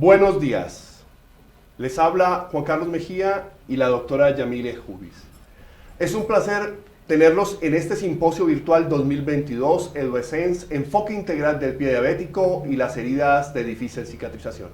Buenos días. Les habla Juan Carlos Mejía y la doctora Yamile Jubis. Es un placer tenerlos en este simposio virtual 2022 EduEssence, enfoque integral del pie diabético y las heridas de difícil cicatrización.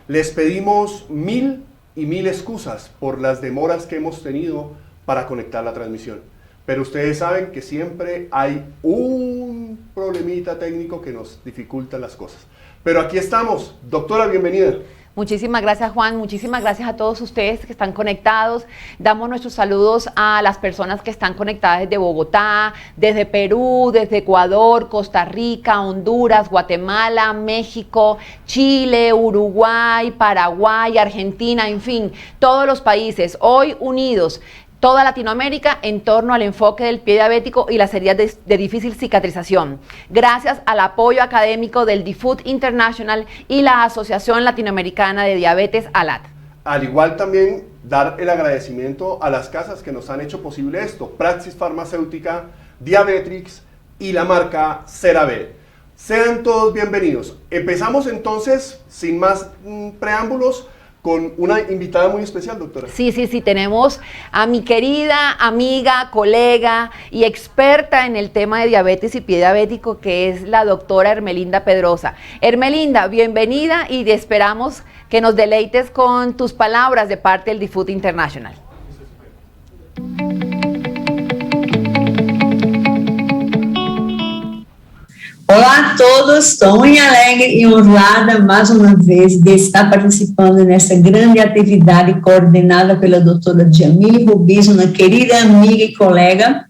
Les pedimos mil excusas por las demoras que hemos tenido para conectar la transmisión. Pero ustedes saben que siempre hay un problemita técnico que nos dificulta las cosas. Pero aquí estamos. Doctora, bienvenida. Muchísimas gracias, Juan. Muchísimas gracias a todos ustedes que están conectados. Damos nuestros saludos a las personas que están conectadas desde Bogotá, desde Perú, desde Ecuador, Costa Rica, Honduras, Guatemala, México, Chile, Uruguay, Paraguay, Argentina, en fin, todos los países hoy unidos. Toda Latinoamérica en torno al enfoque del pie diabético y las heridas de difícil cicatrización. Gracias al apoyo académico del DFUT International y la Asociación Latinoamericana de Diabetes, ALAD. Al igual también dar el agradecimiento a las casas que nos han hecho posible esto, Praxis Farmacéutica, Diabetrix y la marca CeraVe. Sean todos bienvenidos. Empezamos entonces, sin más preámbulos, con una invitada muy especial, doctora. Sí, tenemos a mi querida amiga, colega y experta en el tema de diabetes y pie diabético, que es la doctora Hermelinda Pedrosa. Hermelinda, bienvenida y te esperamos que nos deleites con tus palabras de parte del DFUT International. Olá a todos, estou muito alegre e honrada mais uma vez de estar participando nessa grande atividade coordenada pela doutora Yamile Jubis, uma querida amiga e colega.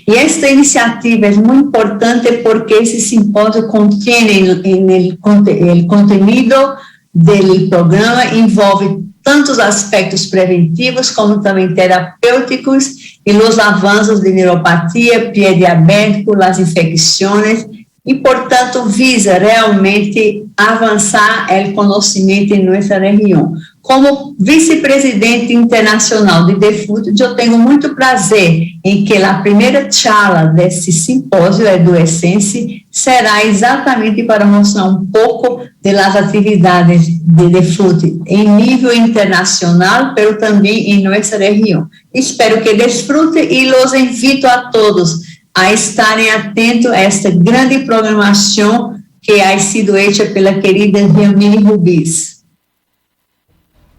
E esta iniciativa é muito importante porque esse simpósio contém o contenido do programa, envolve tantos aspectos preventivos como também terapêuticos e os avanços de neuropatia, pie diabético, as infecções, e, portanto, visa realmente avançar o conhecimento em nossa região. Como vice-presidente internacional de DFUT, eu tenho muito prazer em que a primeira charla desse simpósio EduEssence será exatamente para mostrar um pouco das atividades de DFUT em nível internacional, mas também em nossa região. Espero que desfrutem e los invito a todos a estarem atentos a esta grande programação que ha sido hecha pela querida Yamile Jubis.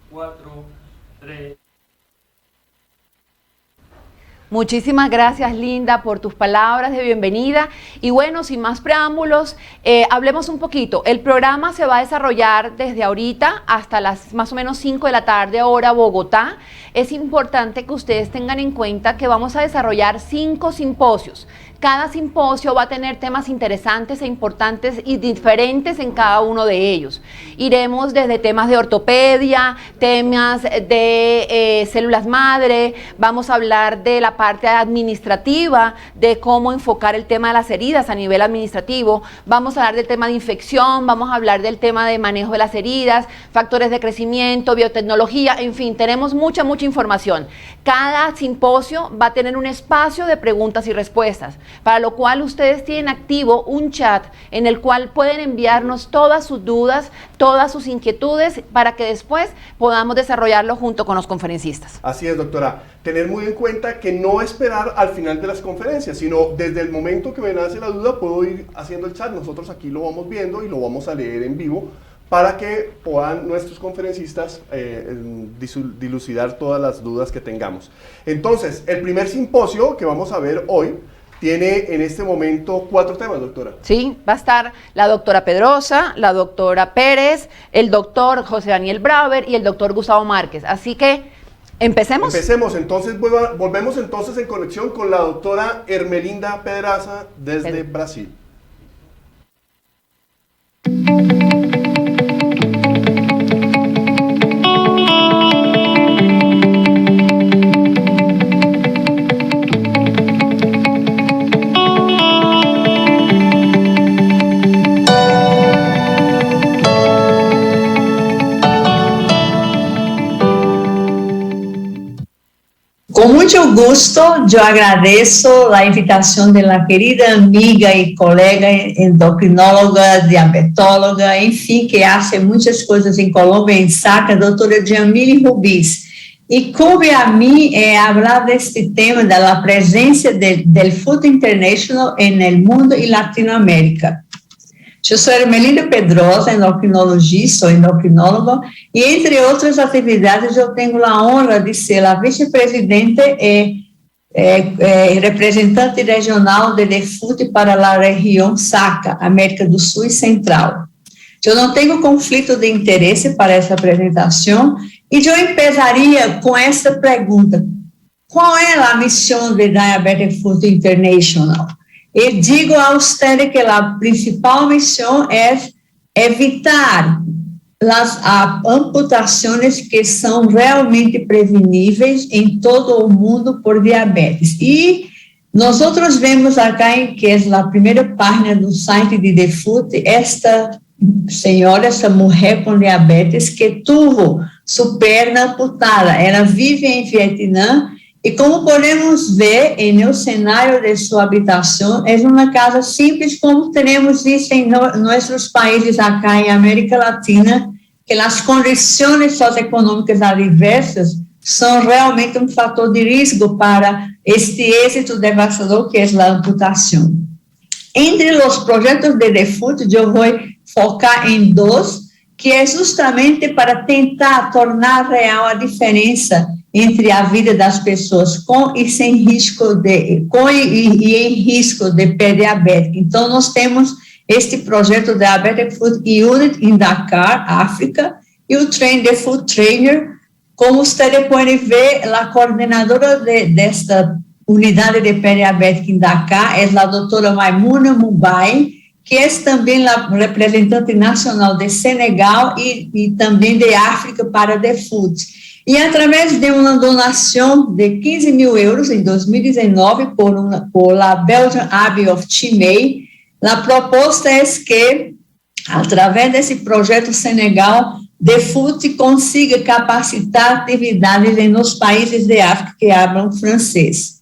4, 3. Muchísimas gracias, Linda, por tus palabras de bienvenida. Y bueno, sin más preámbulos, hablemos un poquito. El programa se va a desarrollar desde ahorita hasta las más o menos 5 de la tarde, hora Bogotá. Es importante que ustedes tengan en cuenta que vamos a desarrollar 5 simposios. Cada simposio va a tener temas interesantes e importantes y diferentes en cada uno de ellos. Iremos desde temas de ortopedia, temas de células madre, vamos a hablar de la parte administrativa, de cómo enfocar el tema de las heridas a nivel administrativo, vamos a hablar del tema de infección, vamos a hablar del tema de manejo de las heridas, factores de crecimiento, biotecnología, en fin, tenemos mucha información. Cada simposio va a tener un espacio de preguntas y respuestas, para lo cual ustedes tienen activo un chat en el cual pueden enviarnos todas sus dudas, todas sus inquietudes, para que después podamos desarrollarlo junto con los conferencistas. Así es, doctora. Tener muy en cuenta que no esperar al final de las conferencias, sino desde el momento que me nace la duda, puedo ir haciendo el chat. Nosotros aquí lo vamos viendo y lo vamos a leer en vivo, para que puedan nuestros conferencistas dilucidar todas las dudas que tengamos. Entonces, el primer simposio que vamos a ver hoy tiene en este momento 4 temas, doctora. Sí, va a estar la doctora Pedrosa, la doctora Pérez, el doctor José Daniel Brauer y el doctor Gustavo Márquez. Así que, ¿empecemos? Empecemos, entonces volvemos entonces en conexión con la doctora Hermelinda Pedraza desde Brasil. Com mucho gusto, yo agradezco la invitación de la querida amiga y colega endocrinóloga, diabetóloga, en fin, que hace muchas cosas en Colombia, en SACA, doutora Jamile Rubis. E cabe a mim falar deste tema da presença do Food International no mundo e Latinoamérica. Eu sou Ermelinda Pedrosa, endocrinologista, sou endocrinóloga, e entre outras atividades eu tenho a honra de ser a vice-presidente e representante regional de Food para a região SACA, América do Sul e Central. Eu não tenho conflito de interesse para essa apresentação e eu começaria com essa pergunta: qual é a missão de Diabetic Food International? E digo a você que a principal missão é evitar as amputações que são realmente preveníveis em todo o mundo por diabetes. E nós vemos aqui, que é a primeira página do site de The Food, esta senhora, essa mulher com diabetes que teve sua perna amputada. Ela vive em Vietnã e, como podemos ver no cenário de sua habitação, é uma casa simples, como teremos visto em nossos países acá em América Latina, que as condições socioeconômicas adversas são realmente um fator de risco para este êxito devastador que é a amputação. Entre os projetos de The Food, eu vou focar em dois, que é justamente para tentar tornar real a diferença entre a vida das pessoas com e sem risco e em risco de pré-diabético. Então, nós temos este projeto Diabetic Food Unit em Dakar, África, e o Train the Food Trainer. Como vocês podem ver, a coordenadora desta unidade de pré-diabético em Dakar é a doutora Maimouna Moubai, que é também a representante nacional de Senegal e também de África para The Food. E através de uma donação de 15 mil euros em 2019 por a Belgian Abbey of Chimay, a proposta é que, através desse projeto Senegal, The Food consiga capacitar atividades nos países de África que falam francês.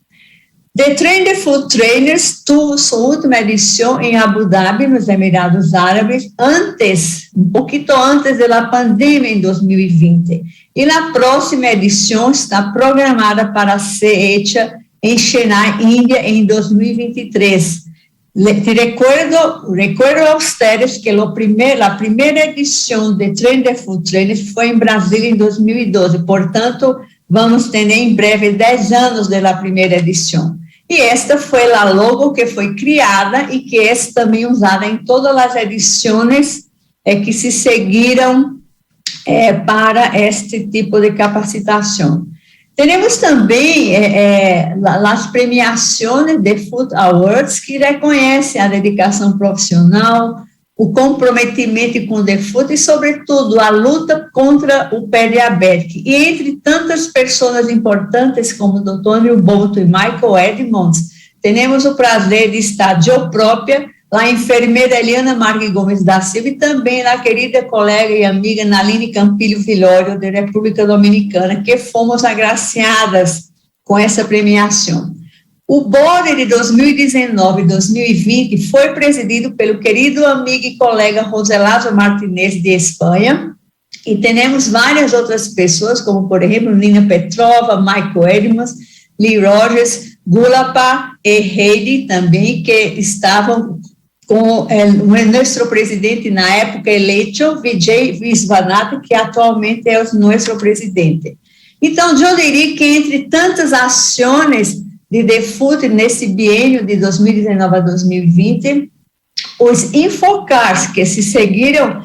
The Train the Food Trainers tuvo sua última edição em Abu Dhabi, nos Emirados Árabes, pouquinho antes da pandemia, em 2020. E a próxima edição está programada para ser hecha em Chennai, Índia, em 2023. Recuerdo a ustedes que a primeira edição de Train the Food Trainers foi em Brasília em 2012, portanto, vamos ter em breve 10 anos da primeira edição. E esta foi a logo que foi criada e que é também usada em todas as edições que se seguiram para este tipo de capacitação. Temos também as premiações de Food Awards, que reconhecem a dedicação profissional, o comprometimento com The Food e, sobretudo, a luta contra o pré-diabético. E entre tantas pessoas importantes como o Dr. Andrew Bolton e Michael Edmonds, temos o prazer de estar eu própria, a enfermeira Eliana Marques Gomes da Silva e também a querida colega e amiga Naline Campilho Vilório, da República Dominicana, que fomos agraciadas com essa premiação. O board de 2019 e 2020 foi presidido pelo querido amigo e colega José Lázaro Martinez, de Espanha, e temos várias outras pessoas, como, por exemplo, Nina Petrova, Michael Edmonds, Lee Rogers, Gulapa e Heidi também, que estavam com o nosso presidente na época eleito, Vijay Viswanath, que atualmente é o nosso presidente. Então, eu diria que entre tantas ações de The Food nesse biênio de 2019 a 2020, os enfoques que se seguiram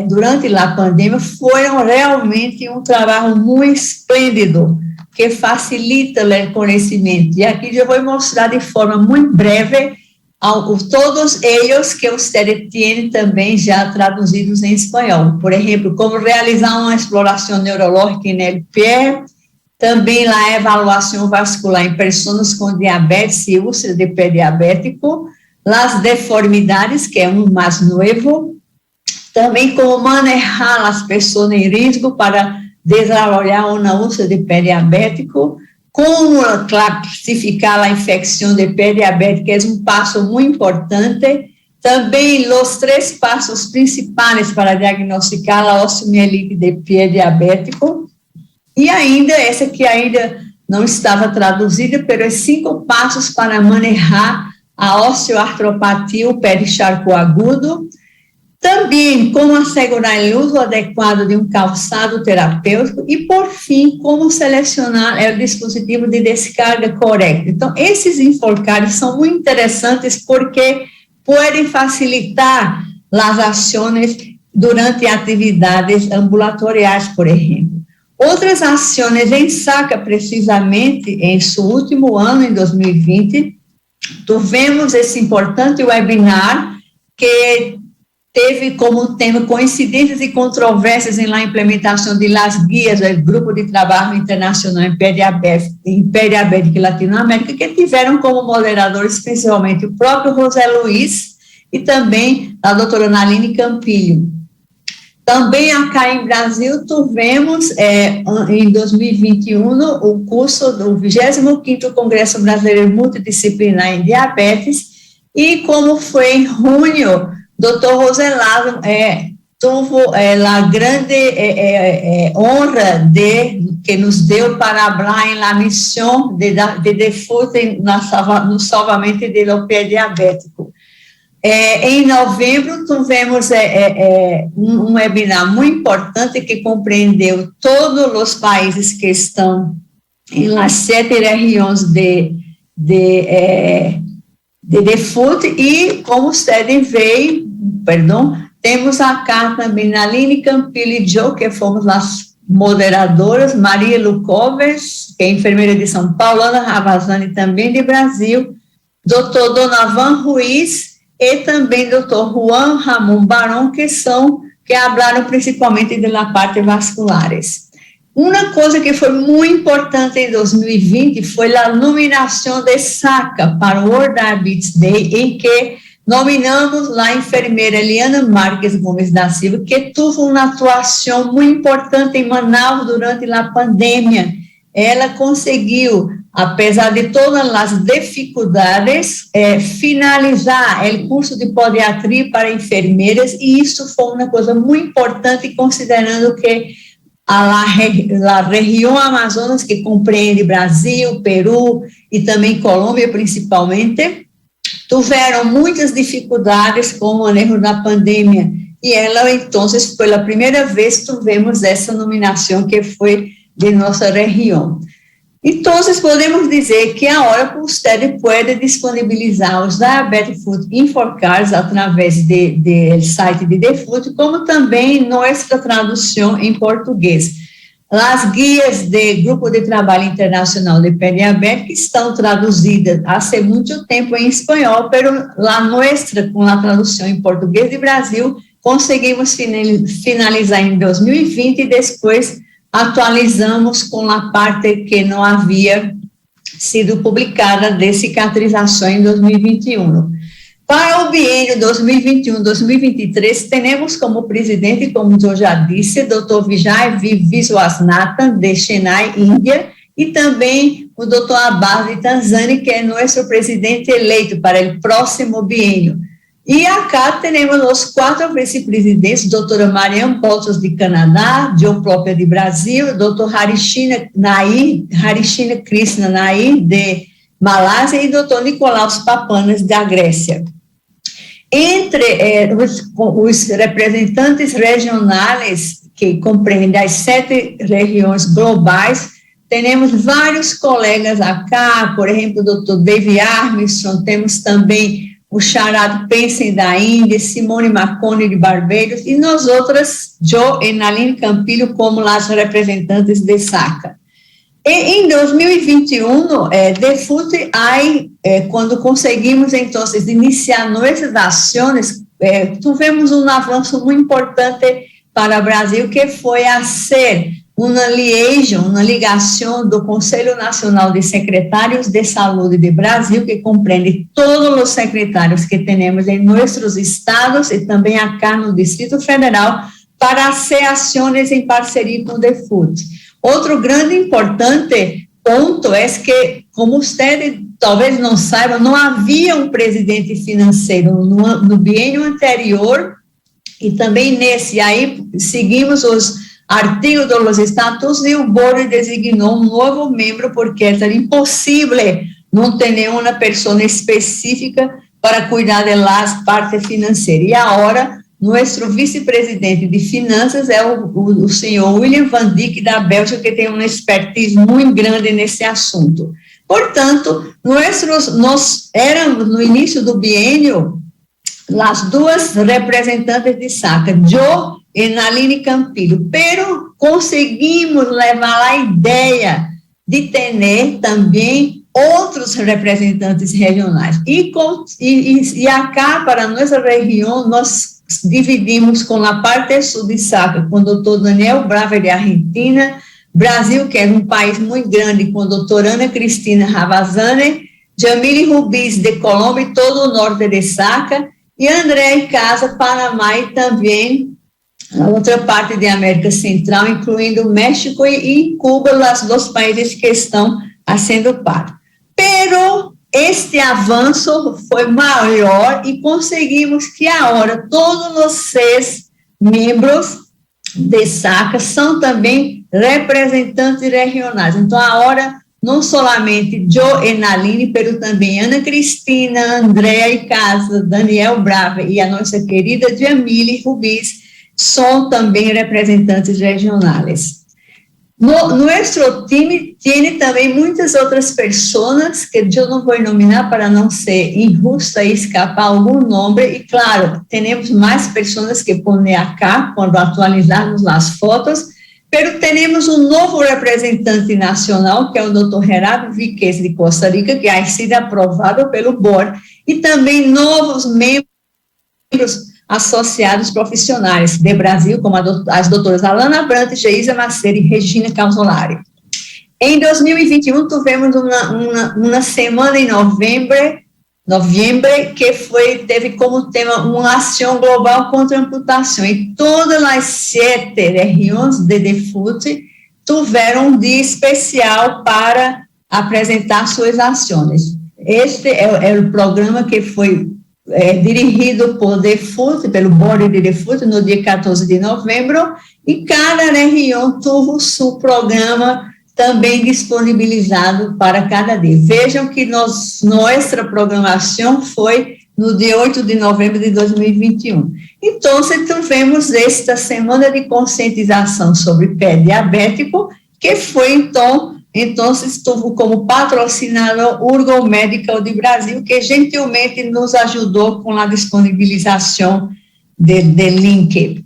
durante a pandemia foram realmente um trabalho muito esplêndido, que facilita o conhecimento. E aqui eu vou mostrar de forma muito breve todos eles que vocês têm também já traduzidos em espanhol. Por exemplo, como realizar uma exploração neurológica em pé, também a avaliação vascular em pessoas com diabetes e úlcera de pré-diabético, as deformidades, que é um mais novo, também como manejar as pessoas em risco para desenvolver uma úlcera de pré-diabético, como classificar a infecção de pé diabético, que é um passo muito importante. Também os 3 passos principais para diagnosticar a osteomielite de pé diabético. E ainda, essa que ainda não estava traduzida, mas 5 passos para manejar a osteoartropatia, o pé de charcot agudo. Também, como assegurar o uso adequado de um calçado terapêutico. E, por fim, como selecionar o dispositivo de descarga correto. Então, esses enfoques são muito interessantes porque podem facilitar as ações durante atividades ambulatoriais, por exemplo. Outras ações em SACA, precisamente, em seu último ano, em 2020, tivemos esse importante webinar que teve como tema coincidências e controvérsias na implementação de las guias do Grupo de Trabalho Internacional em Pé Diabético e Latinoamérica, que tiveram como moderadores principalmente o próprio José Luiz e também a doutora Naline Campilho. Também acá em Brasil tivemos, em 2021, o curso do 25º Congresso Brasileiro Multidisciplinar em Diabetes, e como foi em junho, Dr. José Lázaro teve a grande honra que nos deu para falar em la missão de DEFUT no salvamento do pé diabético. Em novembro, tivemos um webinar muito importante que compreendeu todos os países que estão em las 7 regiões de DEFUT, e como vocês veem, temos acá também Naline Campilho e eu, que fomos as moderadoras, Maria Lukovers, que é enfermeira de São Paulo, Ana Ravazani, também de Brasil, Dr. Donovan Ruiz e também Dr. Juan Ramon Barão, que falaram principalmente da parte vasculares. Uma coisa que foi muito importante em 2020 foi a nominação de SACA para o World Diabetes Day, em que nominamos a enfermeira Eliana Marques Gomes da Silva, que teve uma atuação muito importante em Manaus durante a pandemia. Ela conseguiu, apesar de todas as dificuldades, finalizar o curso de podiatria para enfermeiras, e isso foi uma coisa muito importante, considerando que a região Amazonas, que compreende Brasil, Peru e também Colômbia, principalmente, tiveram muitas dificuldades com o manejo da pandemia, e ela, então, pela primeira vez, tivemos essa nominação que foi de nossa região. Então, podemos dizer que agora você pode disponibilizar os Diabetic Food Infocards através do site de DEFUT, como também nossa tradução em português. As guias do Grupo de Trabalho Internacional de Pé Diabético estão traduzidas há muito tempo em espanhol, mas a nossa, com a tradução em português de Brasil, conseguimos finalizar em 2020 e depois atualizamos com a parte que não havia sido publicada de cicatrização em 2021. Para o biênio 2021-2023, temos como presidente, como eu já disse, Dr. Vijay Viswanathan, de Chennai, Índia, e também o Dr. Abbas de Tanzânia, que é nosso presidente eleito para o próximo biênio. E acá temos os 4 vice-presidentes, doutora Mariam Boltos, de Canadá, eu própria de Brasil, doutor Harishina Krishna Nair, de Malásia, e doutor Nicolaus Papanas, da Grécia. Entre os representantes regionais, que compreendem as 7 regiões globais, temos vários colegas acá, por exemplo, o doutor Dave Armstrong, temos também o Sharad Pensen da Índia, Simone Marconi de Barbados, e nós outras, eu e Naline Campilho, como as representantes de SACA. E em 2021, DEFUT, quando conseguimos, então, iniciar nossas ações, tivemos um avanço muito importante para o Brasil, que foi a ser uma ligação do Conselho Nacional de Secretários de Saúde de Brasil, que compreende todos os secretários que temos em nossos estados e também acá no Distrito Federal, para hacer ações em parceria com o DEFUT. Outro grande importante ponto é que, como vocês talvez não saibam, não havia um presidente financeiro no biênio anterior e também nesse. Aí seguimos os artigos dos estatutos e o board designou um novo membro porque era impossível não ter nenhuma pessoa específica para cuidar das partes financeiras. E agora, nosso vice-presidente de finanças é o senhor William Van Dijk, da Bélgica, que tem uma expertise muito grande nesse assunto. Portanto, nós éramos, no início do biênio, as duas representantes de SACA, eu e Naline Campillo, pero conseguimos levar a ideia de ter também outros representantes regionais. E acá, para nossa região, nós dividimos com a parte sul de SACA, com o doutor Daniel Brava, de Argentina, Brasil, que é um país muito grande, com a doutora Ana Cristina Ravazane, Jamile Rubis, de Colômbia, e todo o norte de SACA, e André Casa, Panamá, e também a outra parte da América Central, incluindo México e Cuba, os dois países que estão sendo parte. Pero este avanço foi maior e conseguimos que agora todos os 6 membros de SACA são também representantes regionais. Então, agora, não somente eu e Naline, mas também Ana Cristina, Andréa e Casa, Daniel Brava e a nossa querida Jamile Rubis são também representantes regionais. Nosso time tem também muitas outras pessoas que eu não vou nominar para não ser injusta e escapar algum nome, e claro, temos mais pessoas que põem acá quando atualizarmos as fotos, mas temos um novo representante nacional, que é o Dr. Gerardo Viquez, de Costa Rica, que ha sido aprovado pelo board, e também novos membros associados profissionais de Brasil, como as doutoras Alana Brandt, Geisa Macedo e Regina Calzolari. Em 2021, tivemos uma semana em novembro que teve como tema uma ação global contra a amputação, e todas as 7 regiões de DEFUT tiveram um dia especial para apresentar suas ações. Este é o programa que foi dirigido por DEFUT, pelo board de DEFUT, no dia 14 de novembro, e cada região teve seu programa também disponibilizado para cada dia. Vejam que nossa programação foi no dia 8 de novembro de 2021. Então, tivemos esta semana de conscientização sobre pé diabético, que foi, então estuvo como patrocinador Urgo Medical de Brasil, que gentilmente nos ajudou com a disponibilização de link.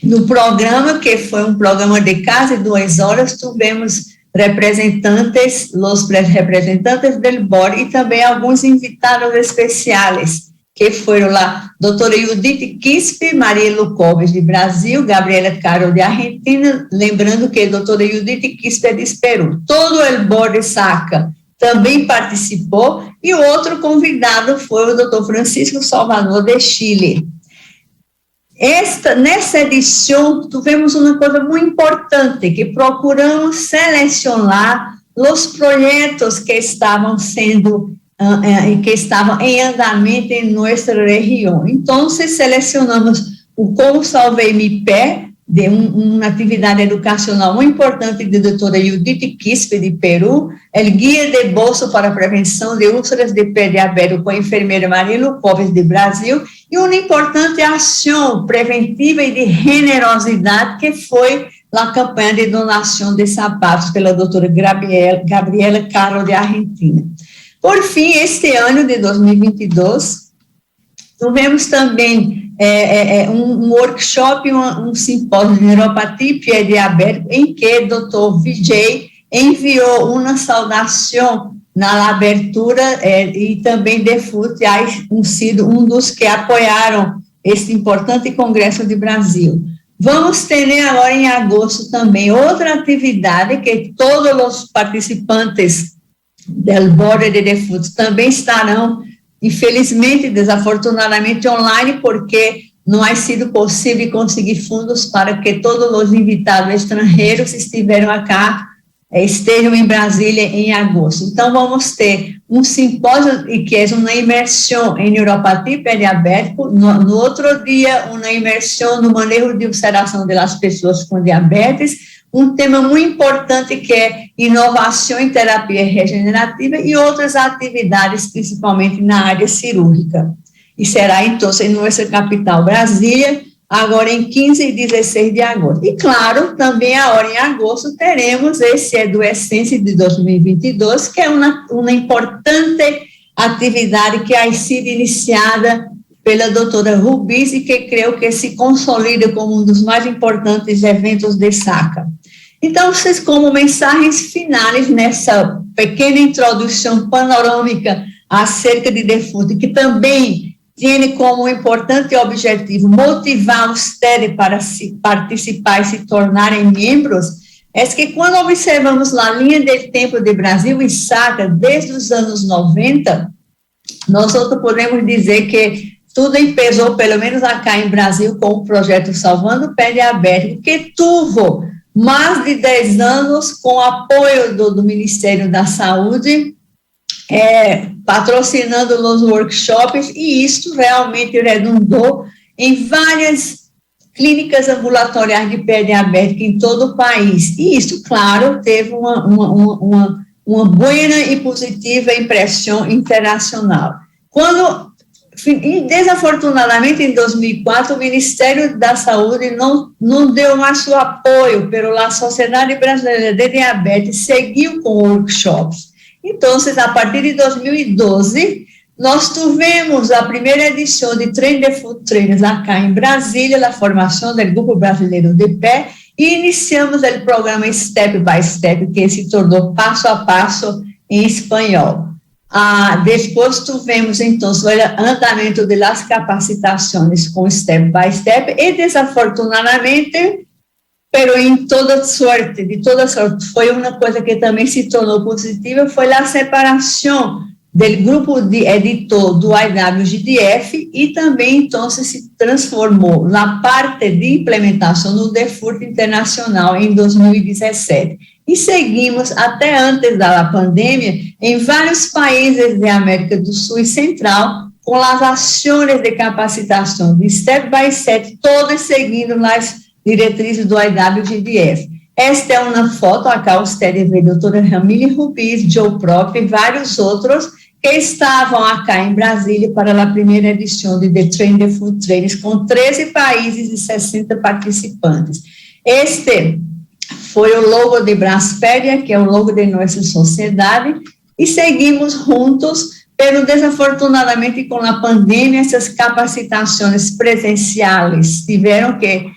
No programa, que foi um programa de quase 2 horas, tivemos os representantes do board e também alguns invitados especiais, que foram lá, doutora Judith Quispe, Maria Lucoves, de Brasil, Gabriela Caro, de Argentina, lembrando que a doutora Judith Quispe é de Peru. Todo o board SACA também participou, e o outro convidado foi o doutor Francisco Salvador, de Chile. Nessa edição, tivemos uma coisa muito importante, que procuramos selecionar os projetos que estavam em andamento em nossa região. Então, selecionamos o Como Salvei Mi Pé, de uma atividade educacional muito importante da doutora Judith Quispe, de Peru, o Guia de Bolso para a Prevenção de Úlceras de Pé Diabético com a enfermeira Maria Lucoves, de Brasil, e uma importante ação preventiva e de generosidade, que foi a campanha de donação de sapatos pela doutora Gabriela Caro, de Argentina. Por fim, este ano de 2022, tivemos também um workshop, um simpósio de neuropatia e pé diabético, em que o Dr. Vijay enviou uma saudação na abertura, e também DEFUT ha sido um dos que apoiaram este importante congresso de Brasil. Vamos ter agora em agosto também outra atividade, que todos os participantes do board de DEFUT também estarão, infelizmente, desafortunadamente, online, porque não ha sido possível conseguir fundos para que todos os invitados estrangeiros estiveram acá estejam em Brasília em agosto. Então, vamos ter um simpósio, que é uma imersão em neuropatia pediátrica, no outro dia, uma imersão no manejo de observação das pessoas com diabetes, um tema muito importante que é inovação em terapia regenerativa e outras atividades, principalmente na área cirúrgica. E será, então, em nossa capital, Brasília, agora em 15 e 16 de agosto. E, claro, também agora em agosto teremos esse EduEssence de 2022, que é uma importante atividade que ha sido iniciada pela doutora Rubis e que creio que se consolida como um dos mais importantes eventos de SACA. Então, vocês, como mensagens finais nessa pequena introdução panorâmica acerca de DeFood, que também tem como importante objetivo motivar ustedes para participar e se tornarem membros, é que quando observamos a linha de tempo de Brasil e SACA, desde os anos 90, nós podemos dizer que tudo empezou, pelo menos acá em Brasil, com o projeto Salvando o Pé Diabético, que teve mais de 10 anos com apoio do Ministério da Saúde, patrocinando os workshops, e isso realmente redundou em várias clínicas ambulatoriais de pé diabético em todo o país. E isso, claro, teve uma boa e positiva impressão internacional. Quando, desafortunadamente, em 2004, o Ministério da Saúde não deu mais seu apoio, pela Sociedade Brasileira de Diabetes seguiu com workshops. Então, a partir de 2012, nós tivemos a primeira edição de Train the Food Trainers acá em Brasília, a formação do Grupo Brasileiro de Pé, e iniciamos o programa Step by Step, que se tornou Passo a Passo em espanhol. Depois tivemos, então, o andamento das capacitações com Step by Step, e, desafortunadamente, de toda sorte, foi uma coisa que também se tornou positiva, foi a separação do grupo de editor do IWGDF e também, então, se transformou na parte de implementação do DeFood Internacional em 2017. E seguimos até antes da pandemia em vários países da América do Sul e Central com as ações de capacitação de Step by Step, todas seguindo nas diretrizes do IWGDF. Esta é uma foto, acá você vê a doutora Jamile Rubis, Joe Prop e vários outros que estavam acá em Brasília para a primeira edição de The Train the Food Trainers, com 13 países e 60 participantes. Este foi o logo de Braspédia, que é o logo de nossa sociedade, e seguimos juntos, pero desafortunadamente com a pandemia, essas capacitações presenciais tiveram que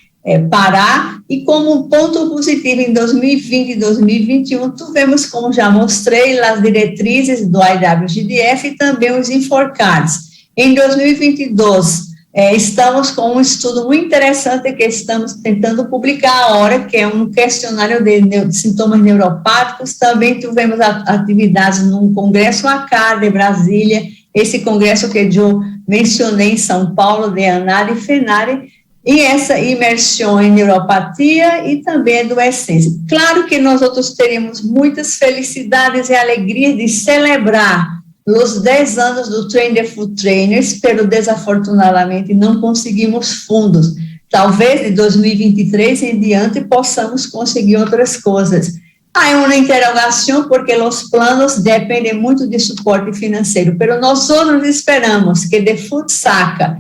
parar, e como ponto positivo em 2020 e 2021, tivemos, como já mostrei, as diretrizes do IWGDF e também os enforcados. Em 2022, estamos com um estudo muito interessante que estamos tentando publicar agora, que é um questionário de sintomas neuropáticos. Também tivemos atividades num congresso acá de Brasília, esse congresso que eu mencionei em São Paulo, de ANARE e FENARE, e essa imersão em neuropatia e também EduEssence. Claro que nós outros teríamos muitas felicidades e alegrias de celebrar os 10 anos do Train the Food Trainers, pero desafortunadamente não conseguimos fundos. Talvez de 2023 em diante possamos conseguir outras coisas. Há uma interrogação porque os planos dependem muito de suporte financeiro, pero nós outros esperamos que The Food SACA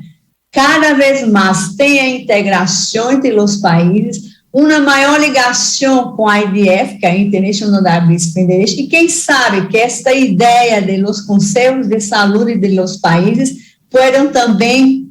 cada vez mais tenha integração entre os países, uma maior ligação com a IDF, que é a International Diabetes Federation, e quem sabe que esta ideia de los conselhos de saúde de los países puedan também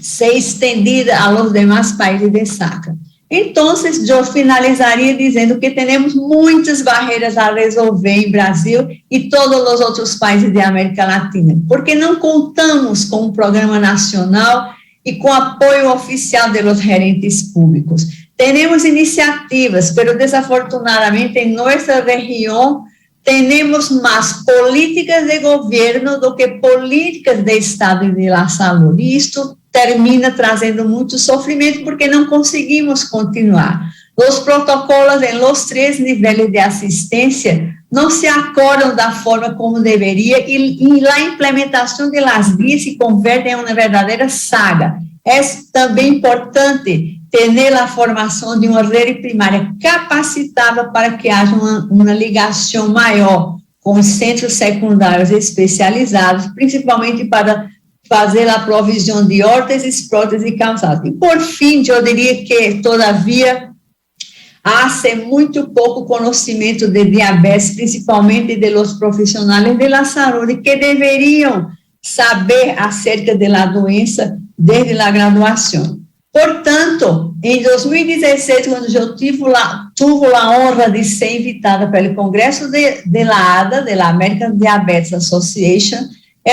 ser estendida a los demais países de SACA. Então, eu finalizaria dizendo que temos muitas barreiras a resolver em Brasil e todos os outros países da América Latina, porque não contamos com um programa nacional e com apoio oficial dos gerentes públicos. Temos iniciativas, mas desafortunadamente em nossa região temos mais políticas de governo do que políticas de Estado e de la saúde. E isto termina trazendo muito sofrimento porque não conseguimos continuar. Os protocolos em los 3 níveis de assistência não se acordam da forma como deveria e a implementação de las guias se converte em uma verdadeira saga. É também importante ter a formação de uma rede primária capacitada para que haja uma ligação maior com os centros secundários especializados, principalmente para fazer a provisão de órteses, próteses e calçados. E, por fim, eu diria que, todavia, há muito pouco conhecimento de diabetes, principalmente de los profissionais de saúde, que deveriam saber acerca da doença desde a graduação. Portanto, em 2016, quando eu tive a honra de ser invitada pelo Congresso de la ADA, da American Diabetes Association,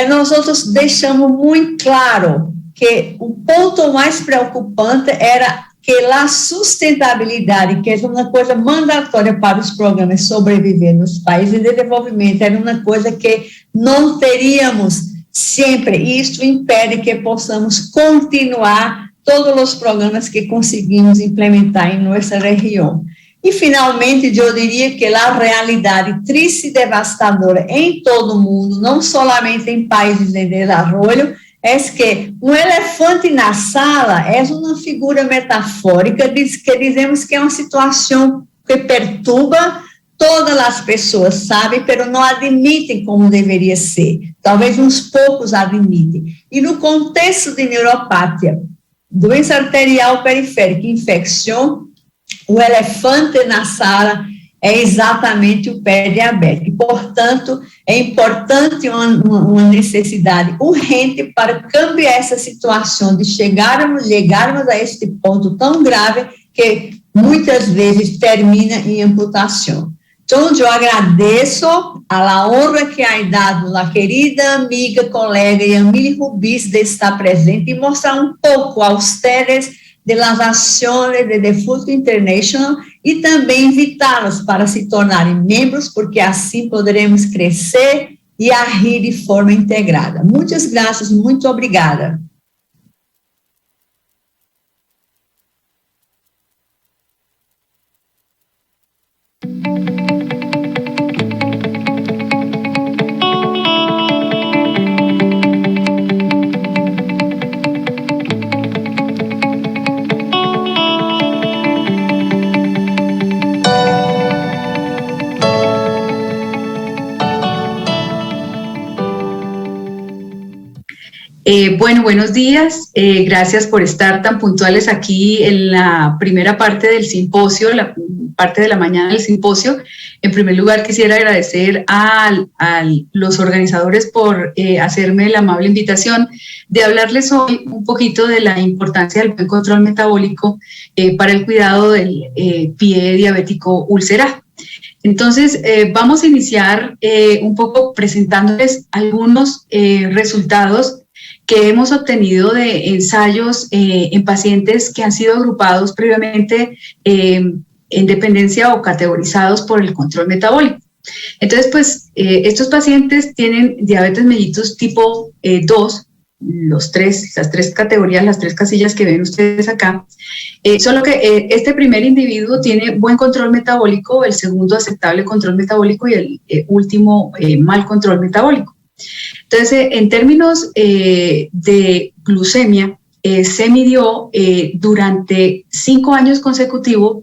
nós deixamos muito claro que o ponto mais preocupante era que a sustentabilidade, que é uma coisa mandatória para os programas sobreviver nos países de desenvolvimento, era uma coisa que não teríamos sempre, e isso impede que possamos continuar todos os programas que conseguimos implementar em nossa região. E, finalmente, eu diria que a realidade triste e devastadora em todo o mundo, não somente em países em desenvolvimento, é que um elefante na sala é uma figura metafórica que dizemos que é uma situação que perturba todas as pessoas, sabe, mas não admitem como deveria ser. Talvez uns poucos admitem. E no contexto de neuropatia, doença arterial periférica, infecção, o elefante na sala é exatamente o pé diabético. Portanto, é importante uma necessidade urgente para cambiar essa situação de chegarmos a este ponto tão grave que muitas vezes termina em amputação. Então, eu agradeço a honra que ha dado a querida amiga, colega Yamile Rubis de estar presente e mostrar um pouco a ustedes de las ações de The Food International e também invitá-los para se tornarem membros, porque assim poderemos crescer e agir de forma integrada. Muitas graças, muito obrigada. Bueno, buenos días. Gracias por estar tan puntuales aquí en la primera parte del simposio, la parte de la mañana del simposio. En primer lugar, quisiera agradecer a los organizadores por hacerme la amable invitación de hablarles hoy un poquito de la importancia del buen control metabólico para el cuidado del pie diabético ulcerado. Entonces, vamos a iniciar un poco presentándoles algunos resultados que hemos obtenido de ensayos en pacientes que han sido agrupados previamente en dependencia o categorizados por el control metabólico. Entonces, pues, estos pacientes tienen diabetes mellitus tipo 2, las tres categorías, las tres casillas que ven ustedes acá, solo que este primer individuo tiene buen control metabólico, el segundo aceptable control metabólico y el último mal control metabólico. Entonces, en términos de glucemia, se midió durante 5 años consecutivos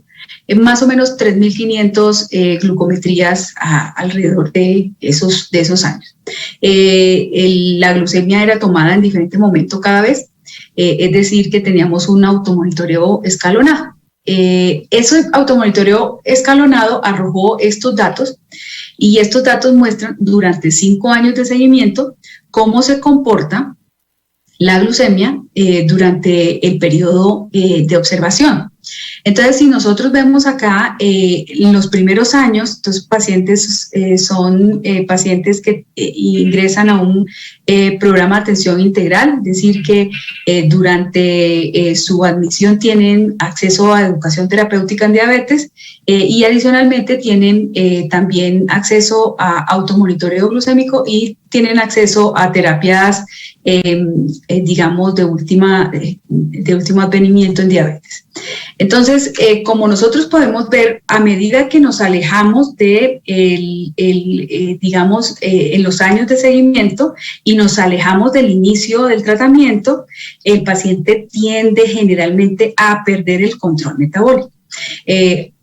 más o menos 3.500 glucometrías alrededor de esos años. La glucemia era tomada en diferentes momentos cada vez, es decir, que teníamos un automonitoreo escalonado. Ese automonitoreo escalonado arrojó estos datos y estos datos muestran durante 5 años de seguimiento cómo se comporta la glucemia durante el periodo de observación. Entonces, si nosotros vemos acá, en los primeros años, estos pacientes son pacientes que ingresan a un programa de atención integral, es decir, que durante su admisión tienen acceso a educación terapéutica en diabetes y adicionalmente tienen también acceso a automonitoreo glucémico y tienen acceso a terapias, digamos, de último advenimiento en diabetes. Entonces, como nosotros podemos ver, a medida que nos alejamos de, digamos, en los años de seguimiento y nos alejamos del inicio del tratamiento, el paciente tiende generalmente a perder el control metabólico.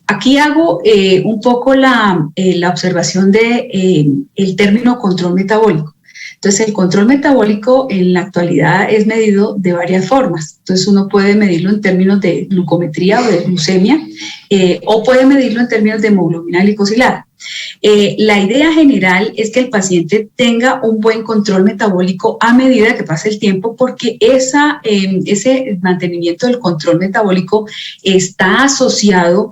Aquí hago un poco la observación de el término control metabólico. Entonces, el control metabólico en la actualidad es medido de varias formas. Entonces, uno puede medirlo en términos de glucometría o de glucemia, o puede medirlo en términos de hemoglobina glicosilada. La idea general es que el paciente tenga un buen control metabólico a medida que pase el tiempo, porque ese mantenimiento del control metabólico está asociado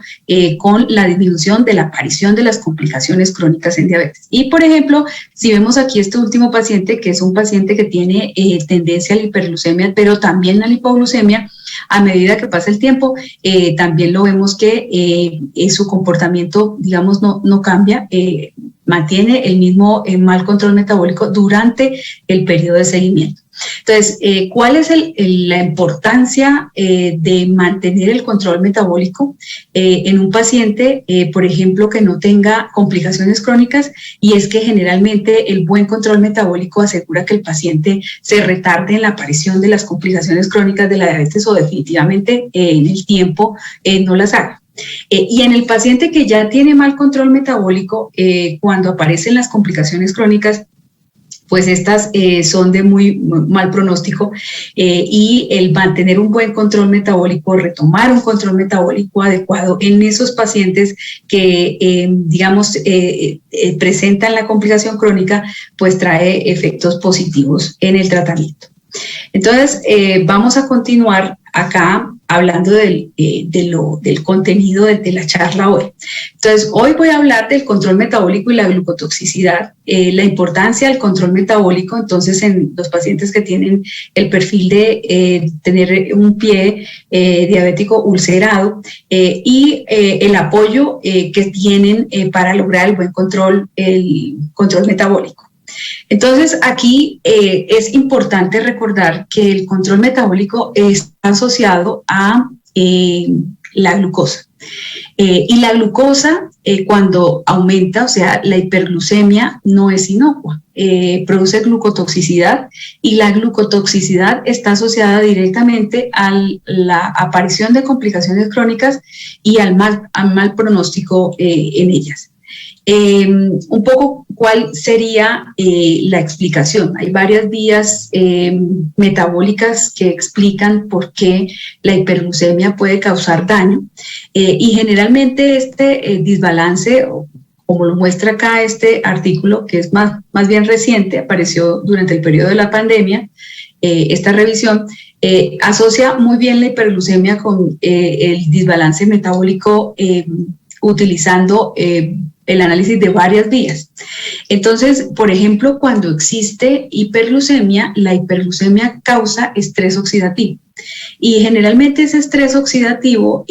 con la disminución de la aparición de las complicaciones crónicas en diabetes. Y, por ejemplo, si vemos aquí este último paciente, que es un paciente que tiene tendencia a la hiperglucemia, pero también a la hipoglucemia, a medida que pasa el tiempo, también lo vemos que su comportamiento, digamos, no cambia, mantiene el mismo mal control metabólico durante el periodo de seguimiento. Entonces, ¿cuál es la importancia de mantener el control metabólico en un paciente, por ejemplo, que no tenga complicaciones crónicas? Y es que generalmente el buen control metabólico asegura que el paciente se retarde en la aparición de las complicaciones crónicas de la diabetes o definitivamente en el tiempo no las haga. Y en el paciente que ya tiene mal control metabólico, cuando aparecen las complicaciones crónicas, pues estas son de muy mal pronóstico, y el mantener un buen control metabólico, retomar un control metabólico adecuado en esos pacientes que, digamos, presentan la complicación crónica, pues trae efectos positivos en el tratamiento. Entonces, vamos a continuar acá hablando del contenido de la charla hoy. Entonces, hoy voy a hablar del control metabólico y la glucotoxicidad, la importancia del control metabólico, entonces, en los pacientes que tienen el perfil de tener un pie diabético ulcerado, y el apoyo que tienen para lograr el buen control, el control metabólico. Entonces, aquí es importante recordar que el control metabólico está asociado a la glucosa. Y la glucosa, cuando aumenta, o sea, la hiperglucemia no es inocua, produce glucotoxicidad, y la glucotoxicidad está asociada directamente a la aparición de complicaciones crónicas y al mal pronóstico en ellas. Un poco cuál sería la explicación. Hay varias vías metabólicas que explican por qué la hiperglucemia puede causar daño, y generalmente este desbalance, como lo muestra acá este artículo, que es más bien reciente, apareció durante el periodo de la pandemia, esta revisión, asocia muy bien la hiperglucemia con el desbalance metabólico, utilizando el análisis de varias vías. Entonces, por ejemplo, cuando existe hiperglucemia, la hiperglucemia causa estrés oxidativo. Y generalmente ese estrés oxidativo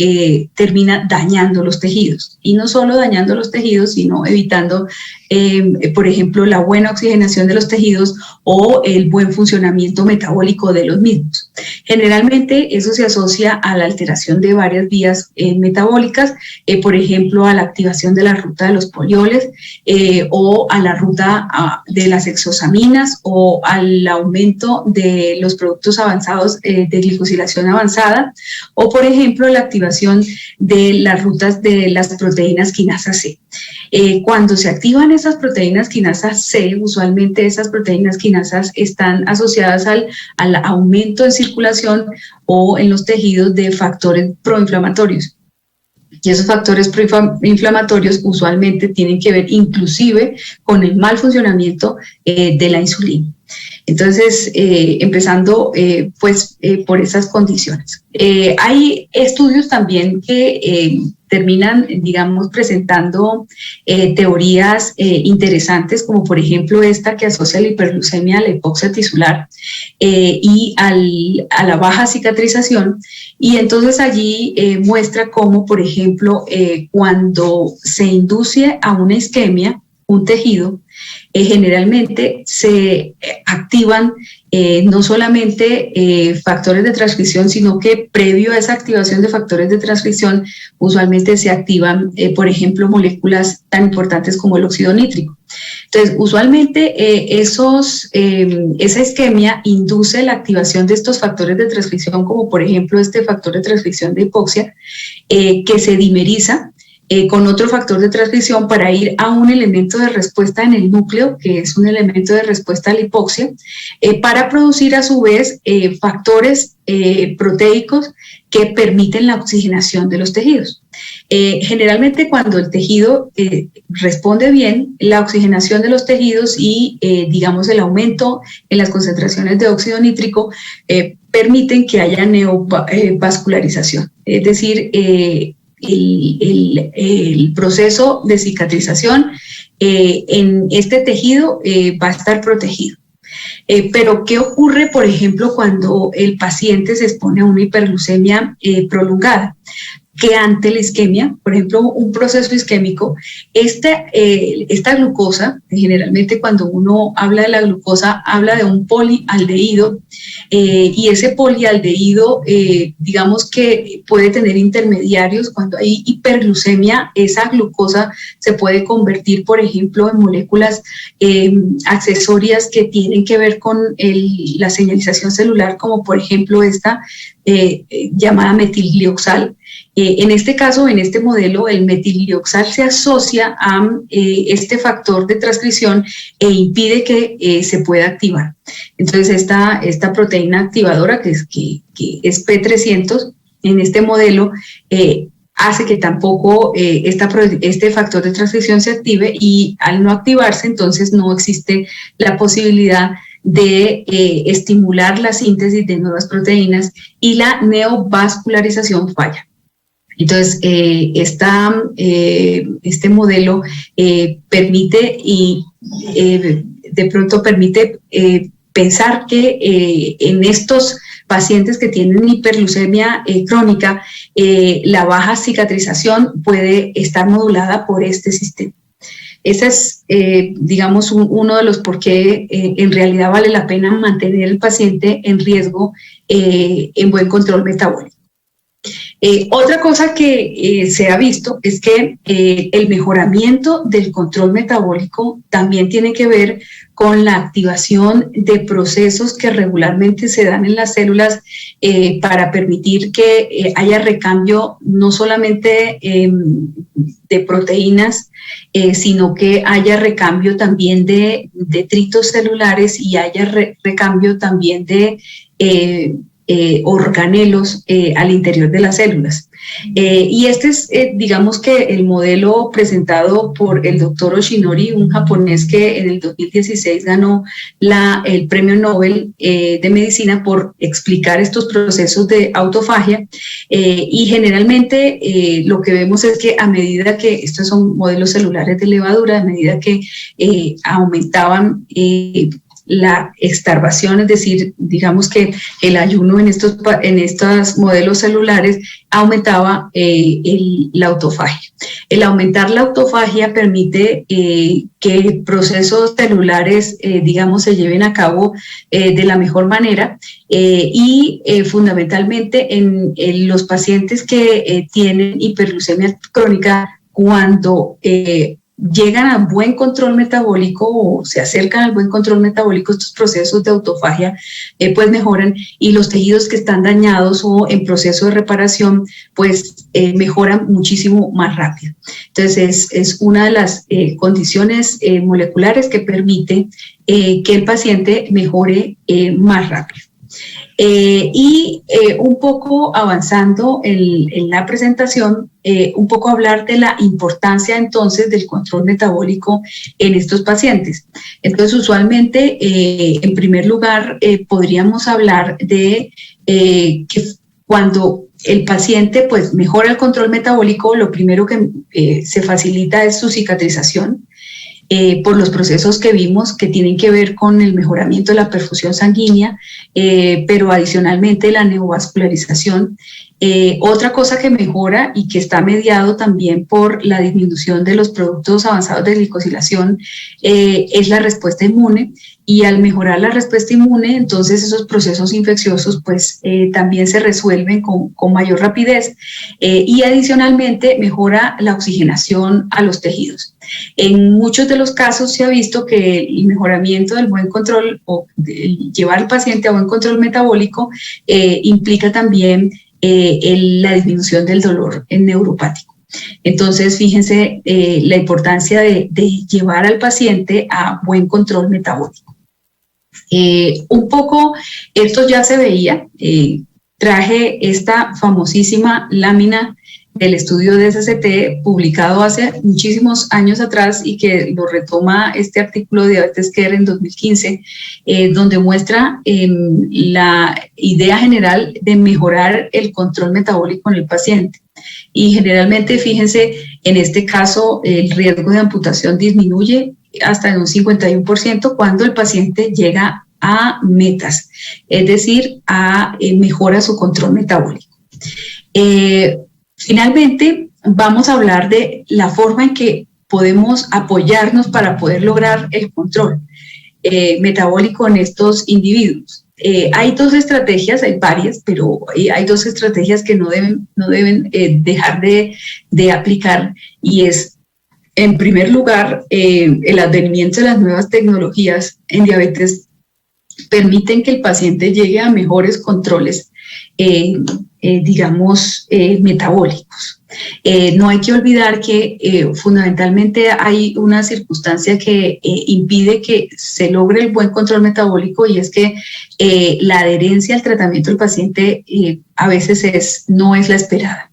termina dañando los tejidos. Y no solo dañando los tejidos, sino evitando, por ejemplo, la buena oxigenación de los tejidos o el buen funcionamiento metabólico de los mismos. Generalmente eso se asocia a la alteración de varias vías metabólicas, por ejemplo, a la activación de la ruta de los polioles, o a la ruta de las exosaminas, o al aumento de los productos avanzados de glicosilación avanzada, o por ejemplo la activación de las rutas de las proteínas quinasa C. Cuando se activan esas proteínas quinasa C, usualmente esas proteínas quinasas están asociadas al aumento en circulación o en los tejidos de factores proinflamatorios. Y esos factores proinflamatorios usualmente tienen que ver inclusive con el mal funcionamiento de la insulina. Entonces, empezando por esas condiciones. Hay estudios también que terminan, digamos, presentando teorías interesantes, como por ejemplo esta que asocia la hiperglucemia a la hipoxia tisular y a la baja cicatrización. Y entonces allí muestra cómo, por ejemplo, cuando se induce a una isquemia, un tejido, generalmente se activan no solamente factores de transcripción, sino que previo a esa activación de factores de transcripción, usualmente se activan, por ejemplo, moléculas tan importantes como el óxido nítrico. Entonces, usualmente esa isquemia induce la activación de estos factores de transcripción, como por ejemplo este factor de transcripción de hipoxia, que se dimeriza con otro factor de transcripción para ir a un elemento de respuesta en el núcleo, que es un elemento de respuesta a la hipoxia, para producir a su vez factores proteicos que permiten la oxigenación de los tejidos. Generalmente cuando el tejido responde bien, la oxigenación de los tejidos y digamos el aumento en las concentraciones de óxido nítrico permiten que haya neovascularización, es decir, el proceso de cicatrización en este tejido va a estar protegido. Pero, ¿qué ocurre, por ejemplo, cuando el paciente se expone a una hiperglucemia prolongada? Que ante la isquemia, por ejemplo, un proceso isquémico, esta glucosa, generalmente cuando uno habla de la glucosa, habla de un polialdehído, y ese polialdehído, digamos que puede tener intermediarios. Cuando hay hiperglucemia, esa glucosa se puede convertir, por ejemplo, en moléculas accesorias que tienen que ver con la señalización celular, como por ejemplo esta llamada metilglioxal. En este caso, en este modelo, el metilglioxal se asocia a este factor de transcripción e impide que se pueda activar. Entonces, esta proteína activadora, que es P300, en este modelo, hace que tampoco este factor de transcripción se active, y al no activarse, entonces no existe la posibilidad de estimular la síntesis de nuevas proteínas y la neovascularización falla. Entonces, este modelo permite pensar que en estos pacientes que tienen hiperglucemia crónica, la baja cicatrización puede estar modulada por este sistema. Ese es, digamos, uno de los por qué en realidad vale la pena mantener al paciente en riesgo en buen control metabólico. Otra cosa que se ha visto es que el mejoramiento del control metabólico también tiene que ver con la activación de procesos que regularmente se dan en las células para permitir que haya recambio no solamente de proteínas, sino que haya recambio también de detritos celulares y haya recambio también de organelos al interior de las células. Y este es, digamos que el modelo presentado por el doctor Oshinori, un japonés que en el 2016 ganó el premio Nobel de Medicina por explicar estos procesos de autofagia. Y generalmente lo que vemos es que a medida que, estos son modelos celulares de levadura, a medida que aumentaban la extarvación, es decir, digamos que el ayuno en estos modelos celulares aumentaba la autofagia. El aumentar la autofagia permite que procesos celulares, digamos, se lleven a cabo de la mejor manera y fundamentalmente en los pacientes que tienen hiperglucemia crónica, cuando llegan a buen control metabólico o se acercan al buen control metabólico, estos procesos de autofagia pues mejoran, y los tejidos que están dañados o en proceso de reparación pues mejoran muchísimo más rápido. Entonces es una de las condiciones moleculares que permite que el paciente mejore más rápido. Un poco avanzando en la presentación, un poco hablar de la importancia entonces del control metabólico en estos pacientes. Entonces, usualmente, en primer lugar, podríamos hablar de que cuando el paciente pues mejora el control metabólico, lo primero que se facilita es su cicatrización. Por los procesos que vimos que tienen que ver con el mejoramiento de la perfusión sanguínea, pero adicionalmente la neovascularización. Otra cosa que mejora y que está mediado también por la disminución de los productos avanzados de glicosilación es la respuesta inmune, y al mejorar la respuesta inmune, entonces esos procesos infecciosos pues también se resuelven con mayor rapidez, y adicionalmente mejora la oxigenación a los tejidos. En muchos de los casos se ha visto que el mejoramiento del buen control o llevar al paciente a buen control metabólico implica también la disminución del dolor neuropático. Entonces, fíjense la importancia de llevar al paciente a buen control metabólico. Un poco esto ya se veía, traje esta famosísima lámina del estudio de SST publicado hace muchísimos años atrás y que lo retoma este artículo de Diabetes Care en 2015, donde muestra la idea general de mejorar el control metabólico en el paciente. Y generalmente, fíjense, en este caso el riesgo de amputación disminuye hasta en un 51% cuando el paciente llega a metas, es decir, mejora su control metabólico. Finalmente, vamos a hablar de la forma en que podemos apoyarnos para poder lograr el control metabólico en estos individuos. Hay dos estrategias, hay varias, pero hay dos estrategias que no deben dejar de aplicar, y es, en primer lugar, el advenimiento de las nuevas tecnologías en diabetes permiten que el paciente llegue a mejores controles, metabólicos. No hay que olvidar que fundamentalmente hay una circunstancia que impide que se logre el buen control metabólico, y es que la adherencia al tratamiento del paciente a veces no es la esperada.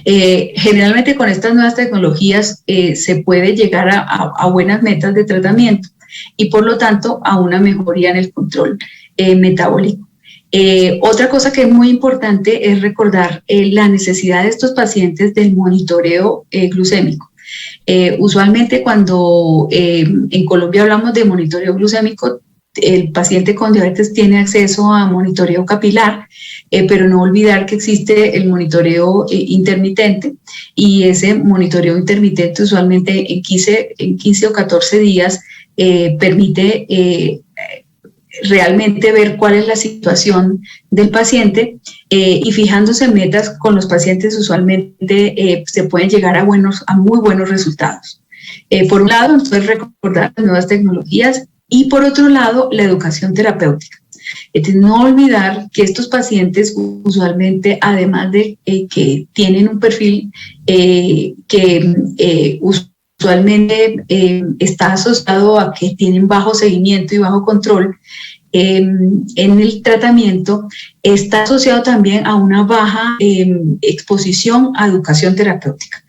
Generalmente con estas nuevas tecnologías se puede llegar a buenas metas de tratamiento y por lo tanto a una mejoría en el control metabólico. Otra cosa que es muy importante es recordar la necesidad de estos pacientes del monitoreo glucémico. Usualmente cuando en Colombia hablamos de monitoreo glucémico, el paciente con diabetes tiene acceso a monitoreo capilar, pero no olvidar que existe el monitoreo intermitente, y ese monitoreo intermitente usualmente en 15 o 14 días permite realmente ver cuál es la situación del paciente, y fijándose metas con los pacientes usualmente se pueden llegar a muy buenos resultados. Por un lado, entonces, recordar las nuevas tecnologías, y por otro lado, la educación terapéutica. No olvidar que estos pacientes usualmente, además de que tienen un perfil que usualmente está asociado a que tienen bajo seguimiento y bajo control en el tratamiento, está asociado también a una baja exposición a educación terapéutica.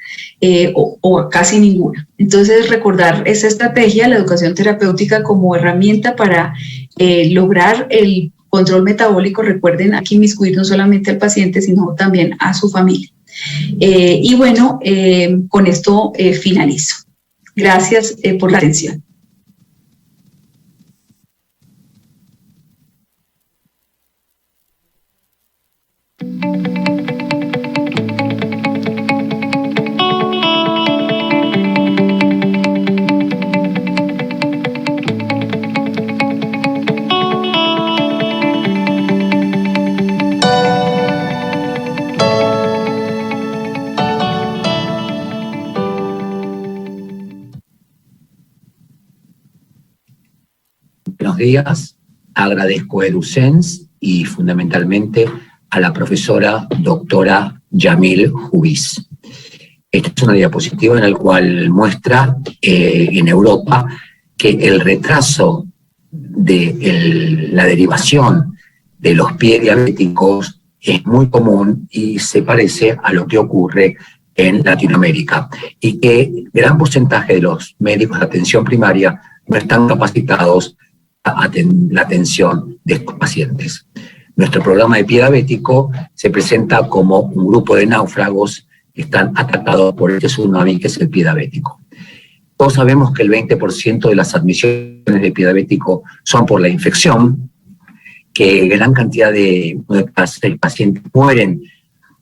O casi ninguna. Entonces, recordar esa estrategia, la educación terapéutica, como herramienta para lograr el control metabólico. Recuerden aquí inmiscuir no solamente al paciente, sino también a su familia. Y bueno, con esto finalizo. Gracias por la atención. Buenos días, agradezco a EduSense y fundamentalmente a la profesora doctora Yamil Hubiz. Esta es una diapositiva en la cual muestra en Europa que el retraso de la derivación de los pies diabéticos es muy común y se parece a lo que ocurre en Latinoamérica, y que gran porcentaje de los médicos de atención primaria no están capacitados a la atención de estos pacientes. Nuestro programa de pie diabético se presenta como un grupo de náufragos que están atacados por este tsunami que es el pie diabético. Todos sabemos que el 20% de las admisiones de pie diabético son por la infección, que gran cantidad de pacientes mueren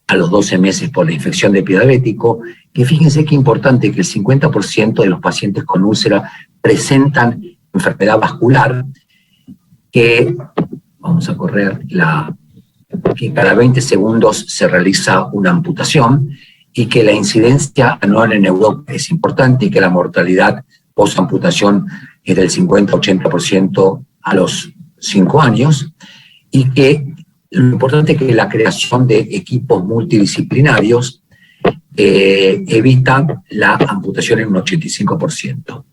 a los 12 meses por la infección de pie diabético, que fíjense qué importante que el 50% de los pacientes con úlcera presentan enfermedad vascular, que, vamos a correr que cada 20 segundos se realiza una amputación y que la incidencia anual en Europa es importante y que la mortalidad post-amputación es del 50-80% a los 5 años y que lo importante es que la creación de equipos multidisciplinarios evita la amputación en un 85%.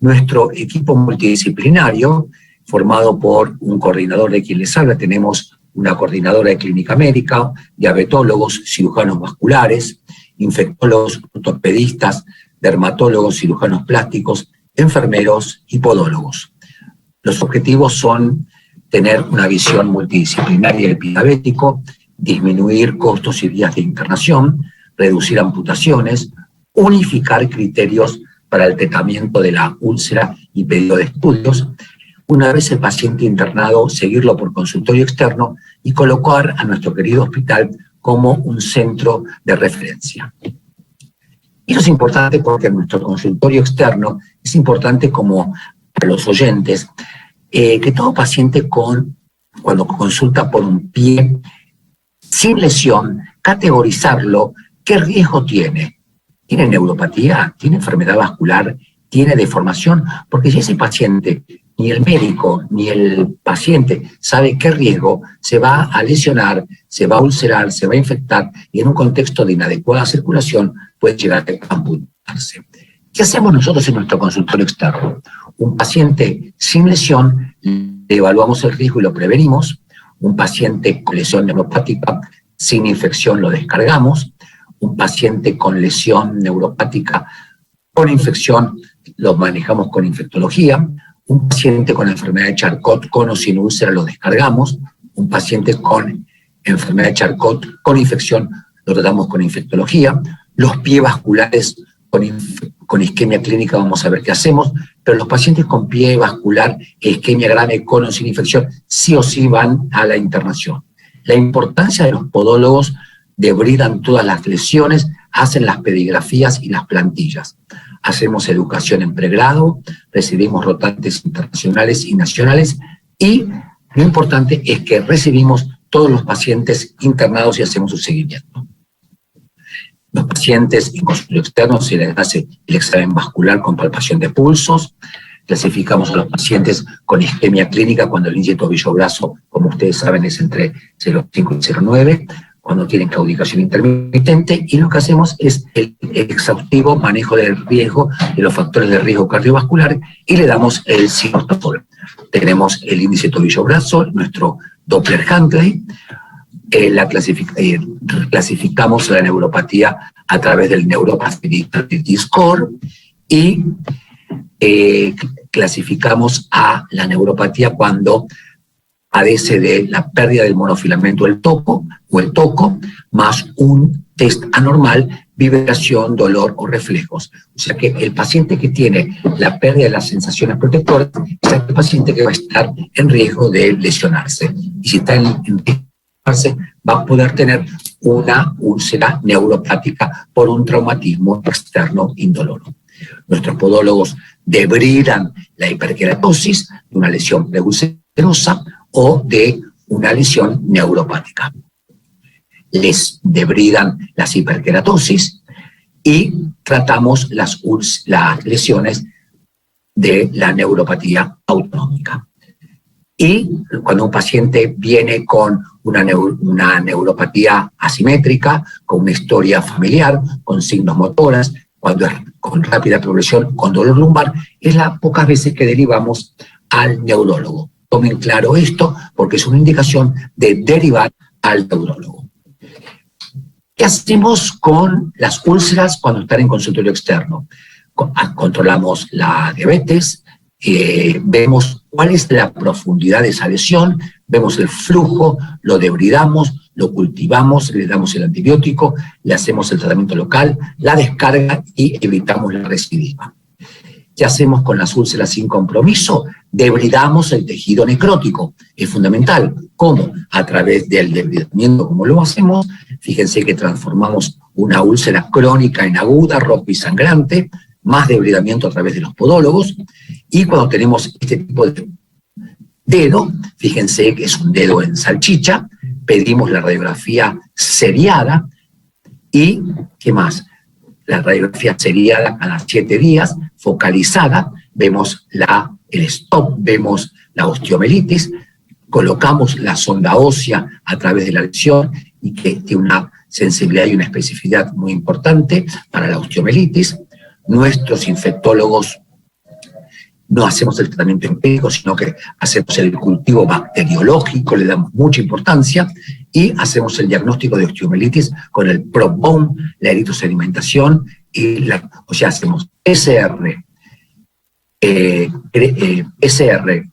Nuestro equipo multidisciplinario, formado por un coordinador de quien les habla, tenemos una coordinadora de clínica médica, diabetólogos, cirujanos vasculares, infectólogos, ortopedistas, dermatólogos, cirujanos plásticos, enfermeros y podólogos. Los objetivos son tener una visión multidisciplinaria del pie diabético, disminuir costos y días de internación, reducir amputaciones, unificar criterios para el tratamiento de la úlcera y pedido de estudios. Una vez el paciente internado, seguirlo por consultorio externo y colocar a nuestro querido hospital como un centro de referencia. Y eso es importante porque en nuestro consultorio externo es importante, como para los oyentes, que todo paciente cuando consulta por un pie sin lesión, categorizarlo, qué riesgo tiene. ¿Tiene neuropatía? ¿Tiene enfermedad vascular? ¿Tiene deformación? Porque si ese paciente, ni el médico ni el paciente sabe qué riesgo, se va a lesionar, se va a ulcerar, se va a infectar y en un contexto de inadecuada circulación puede llegar a amputarse. ¿Qué hacemos nosotros en nuestro consultorio externo? Un paciente sin lesión, le evaluamos el riesgo y lo prevenimos. Un paciente con lesión neuropática sin infección lo descargamos. Un paciente con lesión neuropática con infección lo manejamos con infectología. Un paciente con enfermedad de Charcot con o sin úlcera lo descargamos. Un paciente con enfermedad de Charcot con infección lo tratamos con infectología. Los pies vasculares con isquemia clínica vamos a ver qué hacemos, pero los pacientes con pie vascular e isquemia grave con o sin infección sí o sí van a la internación. La importancia de los podólogos: debridan todas las lesiones, hacen las pedigrafías y las plantillas. Hacemos educación en pregrado, recibimos rotantes internacionales y nacionales y lo importante es que recibimos todos los pacientes internados y hacemos su seguimiento. Los pacientes en consultorio externo se les hace el examen vascular con palpación de pulsos, clasificamos a los pacientes con isquemia clínica cuando el índice tobillo-brazo, como ustedes saben, es entre 0,5 y 0,9, cuando tienen claudicación intermitente, y lo que hacemos es el exhaustivo manejo del riesgo, de los factores de riesgo cardiovascular, y le damos el ciprofloxacin. Tenemos el índice tobillo-brazo, nuestro Doppler Handley, clasificamos la neuropatía a través del Neuropathy Score y clasificamos a la neuropatía cuando padece de la pérdida del monofilamento del toco o el toco, más un test anormal, vibración, dolor o reflejos. O sea que el paciente que tiene la pérdida de las sensaciones protectoras es el paciente que va a estar en riesgo de lesionarse. Y si está en riesgo de lesionarse, va a poder tener una úlcera neuropática por un traumatismo externo indoloro. Nuestros podólogos debridan la hiperkeratosis de una lesión preulcerosa o de una lesión neuropática. Les debridan las hiperkeratosis y tratamos las lesiones de la neuropatía autonómica. Y cuando un paciente viene con una neuropatía asimétrica, con una historia familiar, con signos motores, cuando es con rápida progresión, con dolor lumbar, es las pocas veces que derivamos al neurólogo. Tomen claro esto porque es una indicación de derivar al neurólogo. ¿Qué hacemos con las úlceras cuando están en consultorio externo? Controlamos la diabetes, vemos cuál es la profundidad de esa lesión, vemos el flujo, lo debridamos, lo cultivamos, le damos el antibiótico, le hacemos el tratamiento local, la descarga y evitamos la recidiva. ¿Qué hacemos con las úlceras sin compromiso? Debridamos el tejido necrótico. Es fundamental. ¿Cómo? A través del debridamiento, como lo hacemos, fíjense que transformamos una úlcera crónica en aguda, roja y sangrante, más debridamiento a través de los podólogos, y cuando tenemos este tipo de dedo, fíjense que es un dedo en salchicha, pedimos la radiografía seriada, y ¿qué más? La radiografía seriada cada 7 días, focalizada, vemos el stop, vemos la osteomelitis, colocamos la sonda ósea a través de la lesión y que tiene una sensibilidad y una especificidad muy importante para la osteomelitis. Nuestros infectólogos no hacemos el tratamiento empírico, sino que hacemos el cultivo bacteriológico, le damos mucha importancia, y hacemos el diagnóstico de osteomelitis con el PROBONE, la eritrosedimentación, o sea, hacemos PCR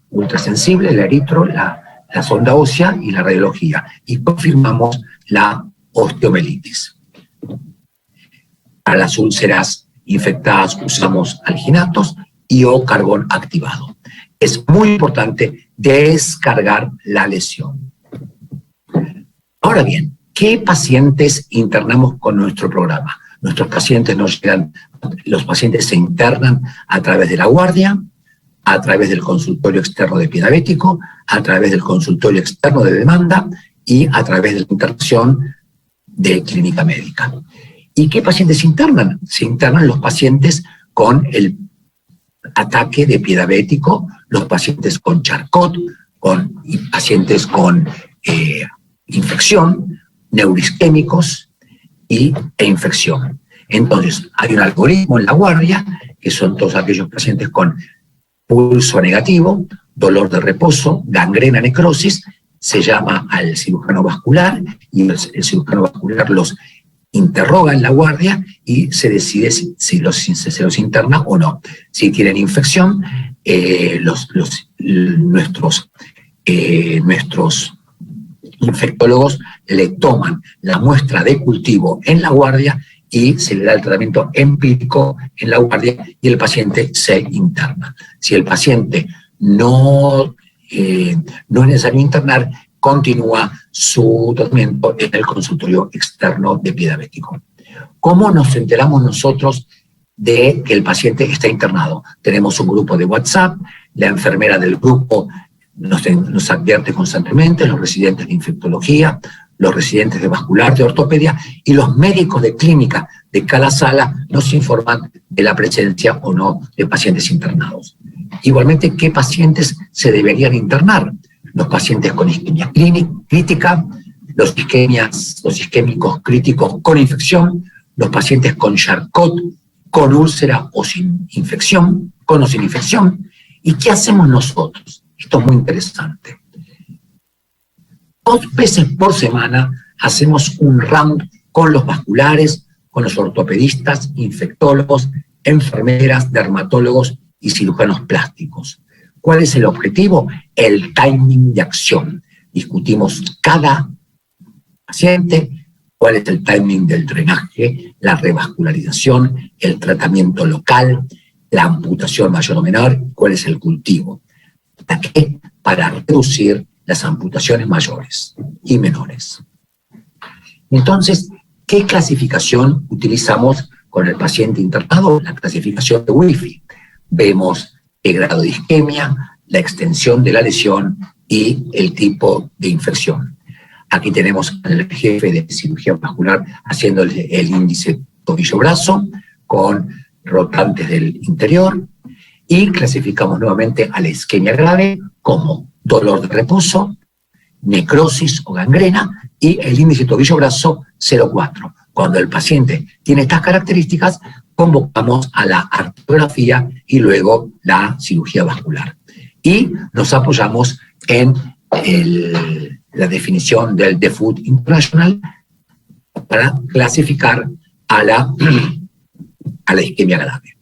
ultrasensible, el eritro, la sonda ósea y la radiología, y confirmamos la osteomelitis. Para las úlceras infectadas usamos alginatos y o carbón activado. Es muy importante descargar la lesión. Ahora bien, ¿qué pacientes internamos con nuestro programa? Nuestros pacientes los pacientes se internan a través de la guardia, a través del consultorio externo de pie diabético, a través del consultorio externo de demanda y a través de la internación de clínica médica. ¿Y qué pacientes se internan? Se internan los pacientes con el ataque de pie diabético, los pacientes con Charcot, pacientes con infección, neuroisquémicos e infección. Entonces, hay un algoritmo en la guardia, que son todos aquellos pacientes con pulso negativo, dolor de reposo, gangrena, necrosis, se llama al cirujano vascular y el cirujano vascular los interroga en la guardia y se decide si se los interna o no. Si tienen infección, nuestros infectólogos le toman la muestra de cultivo en la guardia y se le da el tratamiento empírico en la guardia y el paciente se interna. Si el paciente no es necesario internar, continúa su tratamiento en el consultorio externo de pie diabético. ¿Cómo nos enteramos nosotros de que el paciente está internado? Tenemos un grupo de WhatsApp, la enfermera del grupo nos advierte constantemente, los residentes de infectología, los residentes de vascular, de ortopedia, y los médicos de clínica de cada sala nos informan de la presencia o no de pacientes internados. Igualmente, ¿qué pacientes se deberían internar? Los pacientes con isquemia crítica, los isquémicos críticos con infección, los pacientes con Charcot, con úlcera o sin infección, con o sin infección. ¿Y qué hacemos nosotros? Esto es muy interesante. 2 veces por semana hacemos un round con los vasculares, con los ortopedistas, infectólogos, enfermeras, dermatólogos y cirujanos plásticos. ¿Cuál es el objetivo? El timing de acción. Discutimos cada paciente, cuál es el timing del drenaje, la revascularización, el tratamiento local, la amputación mayor o menor, cuál es el cultivo. ¿Para qué? Para reducir las amputaciones mayores y menores. Entonces, ¿qué clasificación utilizamos con el paciente internado? La clasificación de Wi-Fi. Vemos el grado de isquemia, la extensión de la lesión y el tipo de infección. Aquí tenemos al jefe de cirugía vascular haciendo el índice tobillo-brazo con rotantes del interior y clasificamos nuevamente a la isquemia grave como dolor de reposo, necrosis o gangrena y el índice tobillo-brazo 0,4. Cuando el paciente tiene estas características, convocamos a la arteriografía y luego la cirugía vascular. Y nos apoyamos en la definición del The Food International para clasificar a la isquemia grave.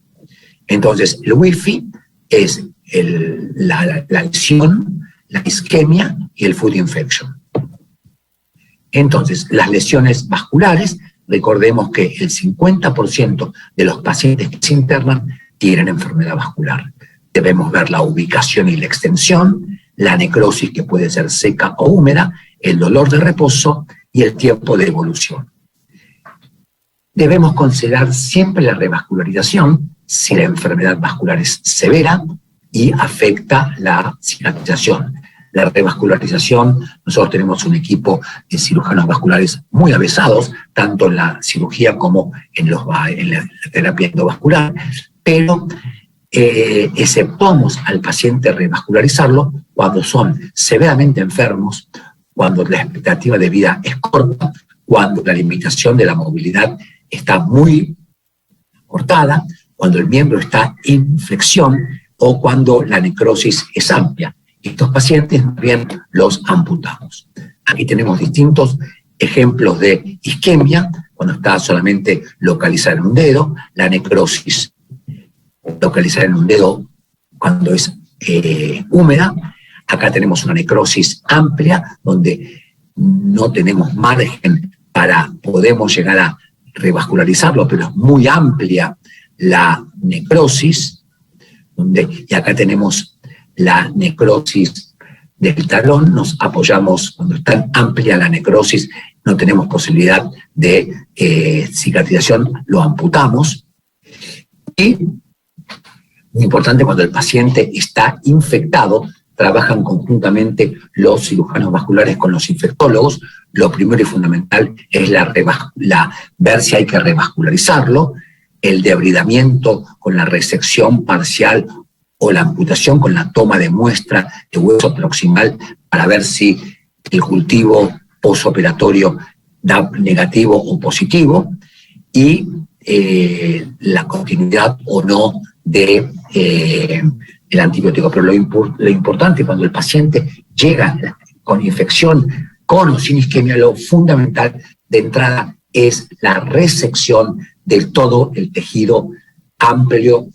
Entonces, el Wi-Fi es la lesión, la isquemia y el food infection. Entonces, las lesiones vasculares, recordemos que el 50% de los pacientes que se internan tienen enfermedad vascular. Debemos ver la ubicación y la extensión, la necrosis que puede ser seca o húmeda, el dolor de reposo y el tiempo de evolución. Debemos considerar siempre la revascularización si la enfermedad vascular es severa y afecta la cicatrización. La revascularización, nosotros tenemos un equipo de cirujanos vasculares muy avesados, tanto en la cirugía como en la terapia endovascular, pero exceptuamos al paciente revascularizarlo cuando son severamente enfermos, cuando la expectativa de vida es corta, cuando la limitación de la movilidad está muy cortada, cuando el miembro está en flexión o cuando la necrosis es amplia. Estos pacientes bien los amputamos. Aquí tenemos distintos ejemplos de isquemia, cuando está solamente localizada en un dedo, la necrosis localizada en un dedo cuando es húmeda. Acá tenemos una necrosis amplia, donde no tenemos margen para podemos llegar a revascularizarlo, pero es muy amplia la necrosis, y acá tenemos la necrosis del talón. Nos apoyamos, cuando es tan amplia la necrosis, no tenemos posibilidad de cicatrización, lo amputamos. Y muy importante, cuando el paciente está infectado, trabajan conjuntamente los cirujanos vasculares con los infectólogos. Lo primero y fundamental es ver si hay que revascularizarlo, el debridamiento con la resección parcial o la amputación con la toma de muestra de hueso proximal para ver si el cultivo postoperatorio da negativo o positivo, y la continuidad o no de el antibiótico. Pero lo importante, cuando el paciente llega con infección, con o sin isquemia, lo fundamental de entrada es la resección de todo el tejido amplio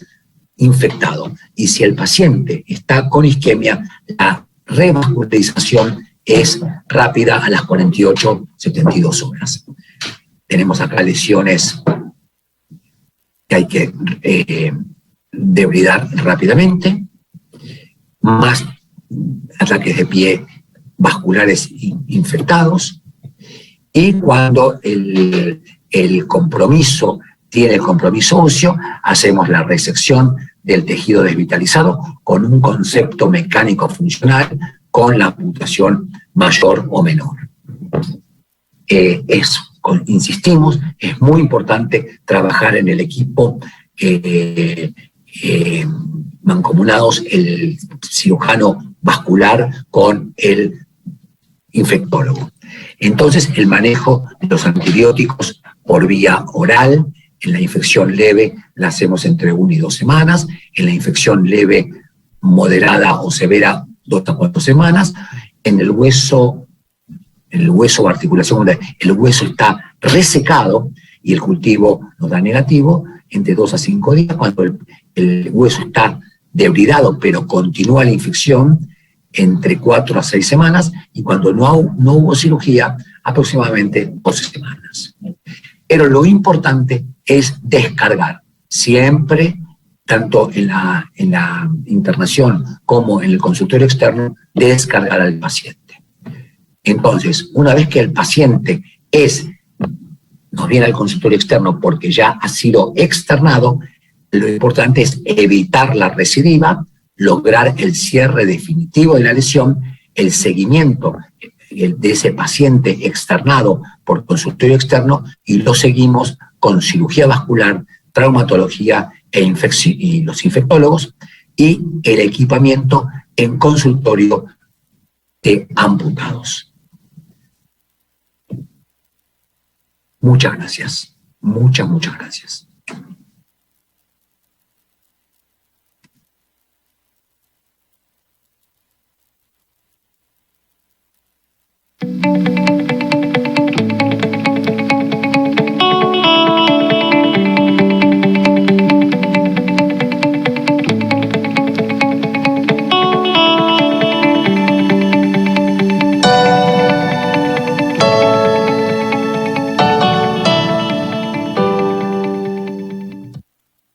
infectado. Y si el paciente está con isquemia, la revascularización es rápida a las 48-72 horas. Tenemos acá lesiones que hay que debridar rápidamente, más ataques de pie vasculares infectados, y cuando el compromiso tiene el compromiso óseo, hacemos la resección del tejido desvitalizado con un concepto mecánico funcional, con la amputación mayor o menor. Insistimos, es muy importante trabajar en el equipo mancomunados, el cirujano vascular con el infectólogo. Entonces, el manejo de los antibióticos por vía oral, en la infección leve la hacemos entre 1 y 2 semanas, en la infección leve, moderada o severa, 2 a 4 semanas, en el hueso o articulación, donde el hueso está resecado y el cultivo nos da negativo, entre 2 a 5 días, cuando el hueso está debridado pero continúa la infección, entre 4 a 6 semanas, y cuando no hubo cirugía, aproximadamente 12 semanas. Pero lo importante es descargar, siempre, tanto en la internación como en el consultorio externo, descargar al paciente. Entonces, una vez que el paciente nos viene al consultorio externo porque ya ha sido externado, lo importante es evitar la recidiva, lograr el cierre definitivo de la lesión, el seguimiento de ese paciente externado por consultorio externo, y lo seguimos con cirugía vascular, traumatología y los infectólogos, y el equipamiento en consultorio de amputados. Muchas gracias. Muchas gracias.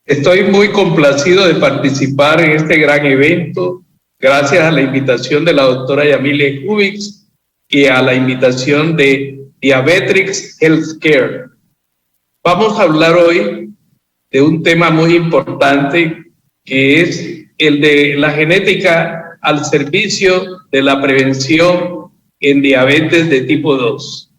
Estoy muy complacido de participar en este gran evento, gracias a la invitación de la doctora Yamile Hubis y a la invitación de Diabetes Healthcare. Vamos a hablar hoy de un tema muy importante que es el de la genética al servicio de la prevención en diabetes de tipo 2.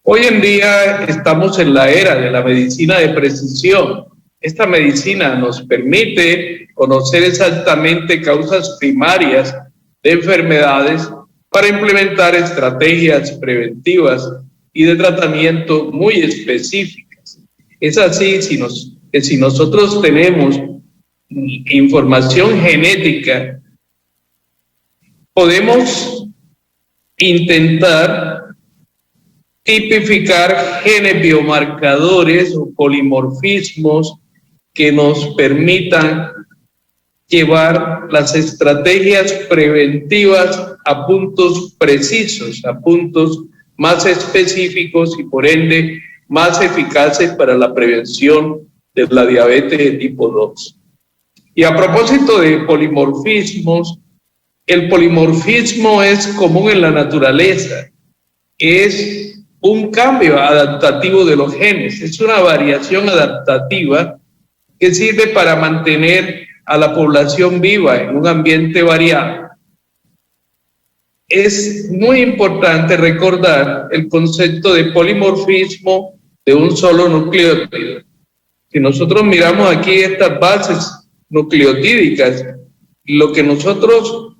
Hoy en día estamos en la era de la medicina de precisión. Esta medicina nos permite conocer exactamente causas primarias de enfermedades para implementar estrategias preventivas y de tratamiento muy específicas. Es así que si nosotros tenemos información genética, podemos intentar tipificar genes biomarcadores o polimorfismos que nos permitan llevar las estrategias preventivas a puntos precisos, a puntos más específicos y por ende más eficaces para la prevención de la diabetes de tipo 2. Y a propósito de polimorfismos, el polimorfismo es común en la naturaleza, es un cambio adaptativo de los genes, es una variación adaptativa que sirve para mantener a la población viva en un ambiente variado. Es muy importante recordar el concepto de polimorfismo de un solo nucleótido. Si nosotros miramos aquí estas bases nucleotídicas, lo que nosotros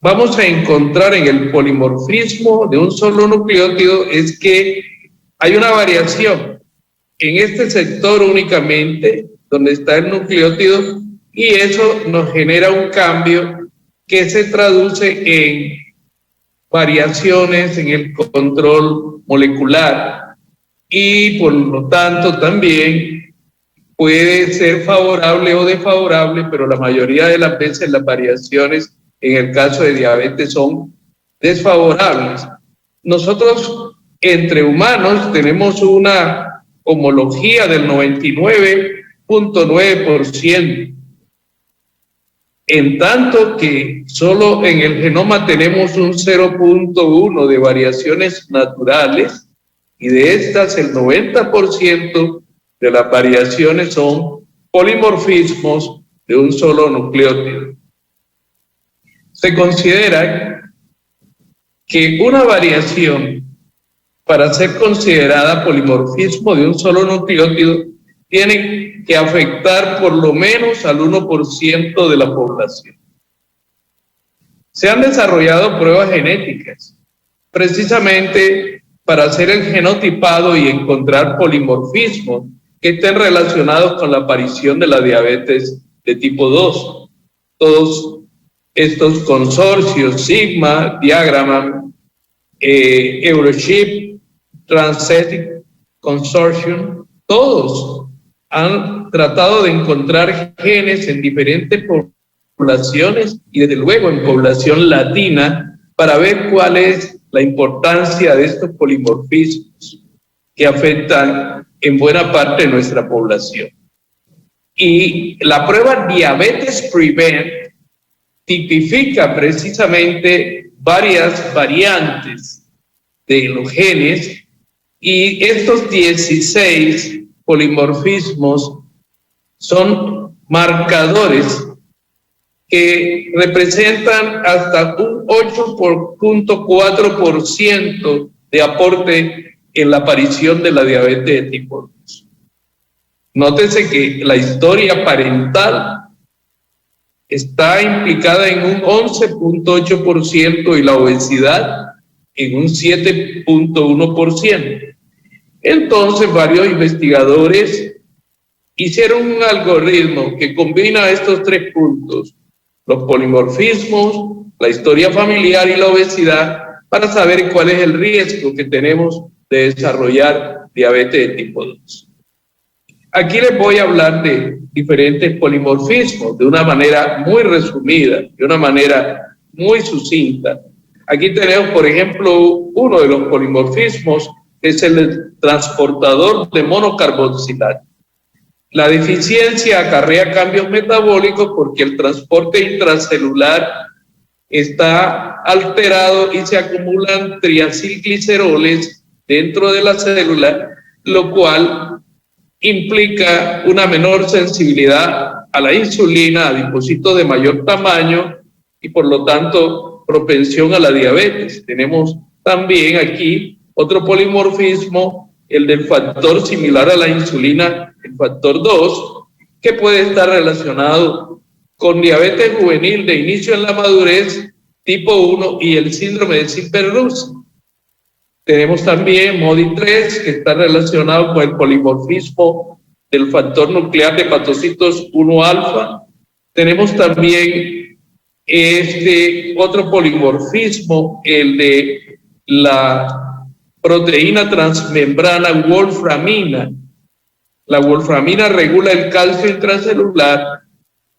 vamos a encontrar en el polimorfismo de un solo nucleótido es que hay una variación en este sector únicamente, donde está el nucleótido, y eso nos genera un cambio que se traduce en variaciones en el control molecular y por lo tanto también puede ser favorable o desfavorable, pero la mayoría de las veces las variaciones en el caso de diabetes son desfavorables. Nosotros entre humanos tenemos una homología del 99.9%. En tanto que solo en el genoma tenemos un 0.1 de variaciones naturales y de estas el 90% de las variaciones son polimorfismos de un solo nucleótido. Se considera que una variación para ser considerada polimorfismo de un solo nucleótido tiene que afectar por lo menos al 1% de la población. Se han desarrollado pruebas genéticas precisamente para hacer el genotipado y encontrar polimorfismos que estén relacionados con la aparición de la diabetes de tipo 2. Todos estos consorcios, Sigma, Diagram, Eurochip, Transgenic Consortium, todos han tratado de encontrar genes en diferentes poblaciones y desde luego en población latina para ver cuál es la importancia de estos polimorfismos que afectan en buena parte de nuestra población. Y la prueba Diabetes Prevent tipifica precisamente varias variantes de los genes y estos 16 polimorfismos son marcadores que representan hasta un 8.4% de aporte en la aparición de la diabetes de tipo 2. Nótese que la historia parental está implicada en un 11.8% y la obesidad en un 7.1%. Entonces, varios investigadores hicieron un algoritmo que combina estos tres puntos, los polimorfismos, la historia familiar y la obesidad, para saber cuál es el riesgo que tenemos de desarrollar diabetes de tipo 2. Aquí les voy a hablar de diferentes polimorfismos de una manera muy resumida, de una manera muy sucinta. Aquí tenemos, por ejemplo, uno de los polimorfismos, es el transportador de monocarboxilato. La deficiencia acarrea cambios metabólicos porque el transporte intracelular está alterado y se acumulan triacilgliceroles dentro de la célula, lo cual implica una menor sensibilidad a la insulina, a adipocitos de mayor tamaño y por lo tanto propensión a la diabetes. Tenemos también aquí otro polimorfismo, el del factor similar a la insulina, el factor 2, que puede estar relacionado con diabetes juvenil de inicio en la madurez tipo 1 y el síndrome de Silver-Russell. Tenemos también MODY3, que está relacionado con el polimorfismo del factor nuclear de hepatocitos 1-alfa. Tenemos también otro polimorfismo, el de la proteína transmembrana wolframina. La wolframina regula el calcio intracelular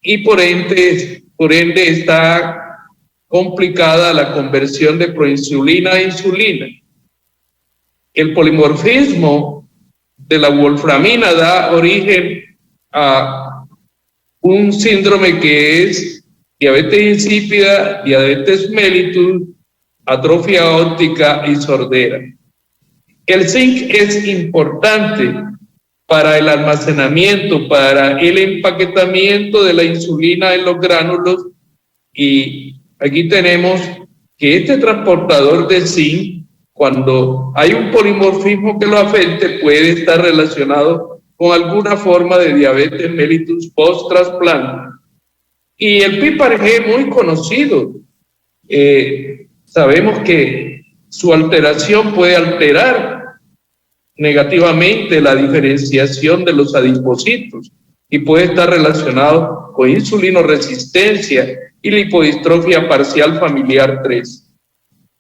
y por ende está complicada la conversión de proinsulina a insulina. El polimorfismo de la wolframina da origen a un síndrome que es diabetes insípida, diabetes mellitus, atrofia óptica y sordera. El zinc es importante para el almacenamiento, para el empaquetamiento de la insulina en los gránulos, y aquí tenemos que este transportador de zinc, cuando hay un polimorfismo que lo afecte, puede estar relacionado con alguna forma de diabetes mellitus post-trasplante. Y el PIPAR-G, muy conocido, sabemos que su alteración puede alterar negativamente la diferenciación de los adipocitos y puede estar relacionado con insulinoresistencia y lipodistrofia parcial familiar 3.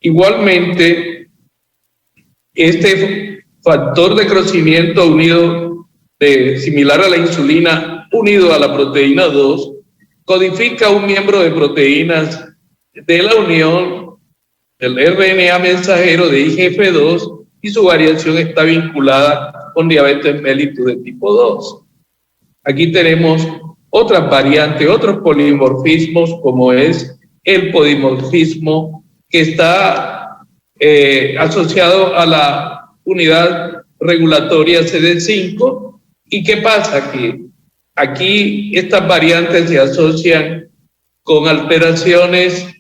Igualmente, este factor de crecimiento similar a la insulina unido a la proteína 2 codifica un miembro de proteínas de la unión del RNA mensajero de IGF-2 y su variación está vinculada con diabetes mellitus de tipo 2. Aquí tenemos otras variantes, otros polimorfismos, como es el polimorfismo que está asociado a la unidad regulatoria CD5. ¿Y qué pasa? Que aquí estas variantes se asocian con alteraciones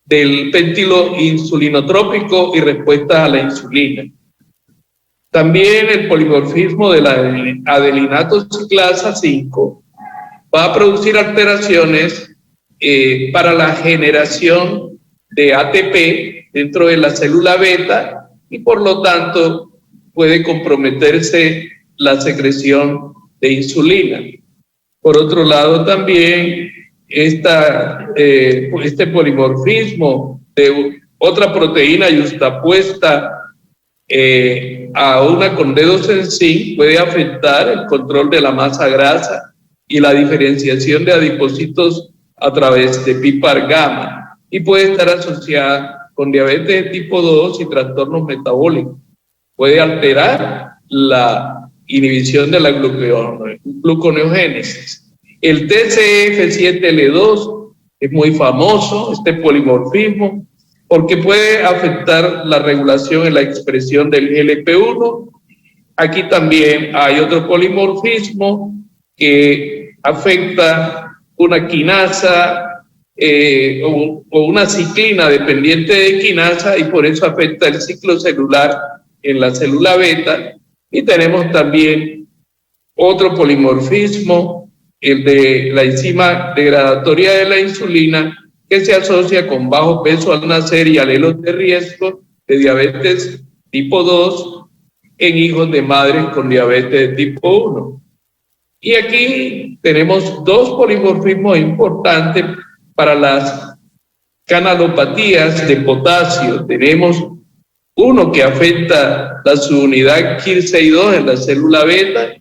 del péptido insulinotrópico y respuesta a la insulina. También el polimorfismo de la adelinato ciclasa 5 va a producir alteraciones para la generación de ATP dentro de la célula beta y por lo tanto puede comprometerse la secreción de insulina. Por otro lado, también este polimorfismo de otra proteína yuxtapuesta a una con dedos en zinc puede afectar el control de la masa grasa y la diferenciación de adipocitos a través de PIPAR-gamma y puede estar asociada con diabetes de tipo 2 y trastornos metabólicos. Puede alterar la inhibición de la gluconeogénesis. El TCF7L2 es muy famoso, este polimorfismo, porque puede afectar la regulación en la expresión del GLP-1. Aquí también hay otro polimorfismo que afecta una quinasa o una ciclina dependiente de quinasa y por eso afecta el ciclo celular en la célula beta. Y tenemos también otro polimorfismo, el de la enzima degradatoria de la insulina, que se asocia con bajo peso al nacer y alelos de riesgo de diabetes tipo 2 en hijos de madres con diabetes de tipo 1. Y aquí tenemos dos polimorfismos importantes para las canalopatías de potasio. Tenemos uno que afecta la subunidad KIR62 en la célula beta,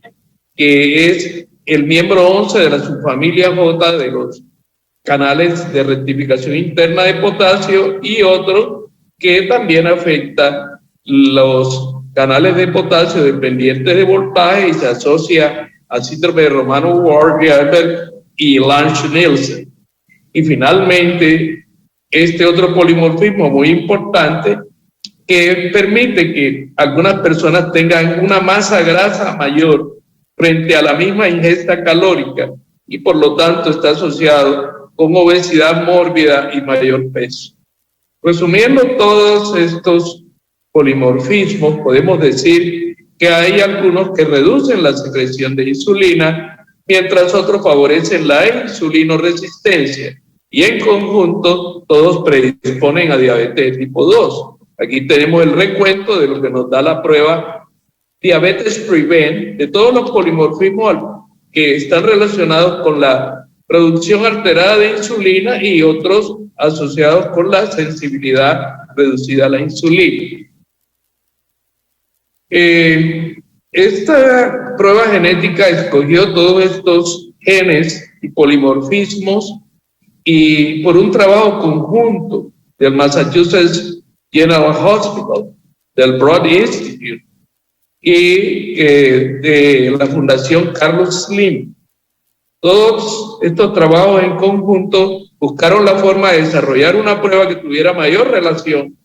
que es el miembro 11 de la subfamilia J de los canales de rectificación interna de potasio, y otro que también afecta los canales de potasio dependientes de voltaje y se asocia al síndrome de Romano-Ward y Lange-Nielsen. Y finalmente, este otro polimorfismo muy importante que permite que algunas personas tengan una masa grasa mayor frente a la misma ingesta calórica y por lo tanto está asociado con obesidad mórbida y mayor peso. Resumiendo todos estos polimorfismos, podemos decir que hay algunos que reducen la secreción de insulina, mientras otros favorecen la insulinoresistencia, y en conjunto todos predisponen a diabetes de tipo 2. Aquí tenemos el recuento de lo que nos da la prueba Diabetes Prevent, de todos los polimorfismos que están relacionados con la producción alterada de insulina y otros asociados con la sensibilidad reducida a la insulina. Esta prueba genética escogió todos estos genes y polimorfismos y por un trabajo conjunto del Massachusetts General Hospital, del Broad Institute y de la Fundación Carlos Slim. Todos estos trabajos en conjunto buscaron la forma de desarrollar una prueba que tuviera mayor relación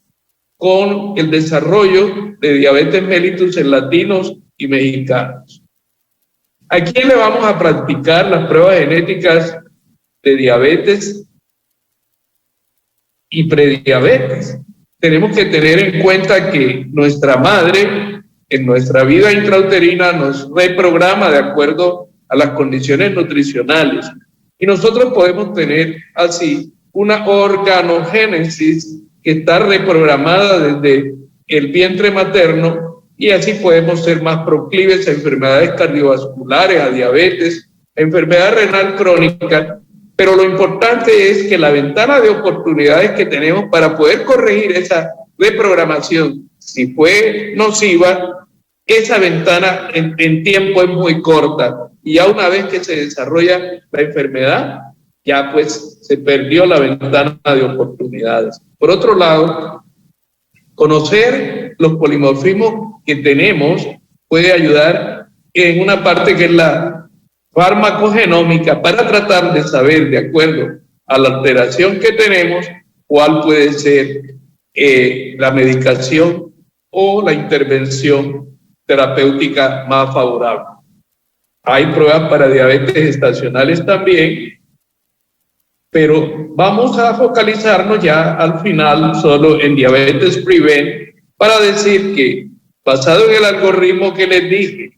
con el desarrollo de diabetes mellitus en latinos y mexicanos. Aquí le vamos a practicar las pruebas genéticas de diabetes y prediabetes. Tenemos que tener en cuenta que nuestra madre en nuestra vida intrauterina nos reprograma de acuerdo a las condiciones nutricionales y nosotros podemos tener así una organogénesis que está reprogramada desde el vientre materno y así podemos ser más proclives a enfermedades cardiovasculares, a diabetes, a enfermedad renal crónica, pero lo importante es que la ventana de oportunidades que tenemos para poder corregir esa reprogramación, si fue nociva, esa ventana en tiempo es muy corta y ya una vez que se desarrolla la enfermedad, ya pues se perdió la ventana de oportunidades. Por otro lado, conocer los polimorfismos que tenemos puede ayudar en una parte que es la farmacogenómica para tratar de saber, de acuerdo a la alteración que tenemos, cuál puede ser la medicación o la intervención terapéutica más favorable. Hay pruebas para diabetes gestacionales también, pero vamos a focalizarnos ya al final solo en Diabetes Prevent para decir que, basado en el algoritmo que les dije,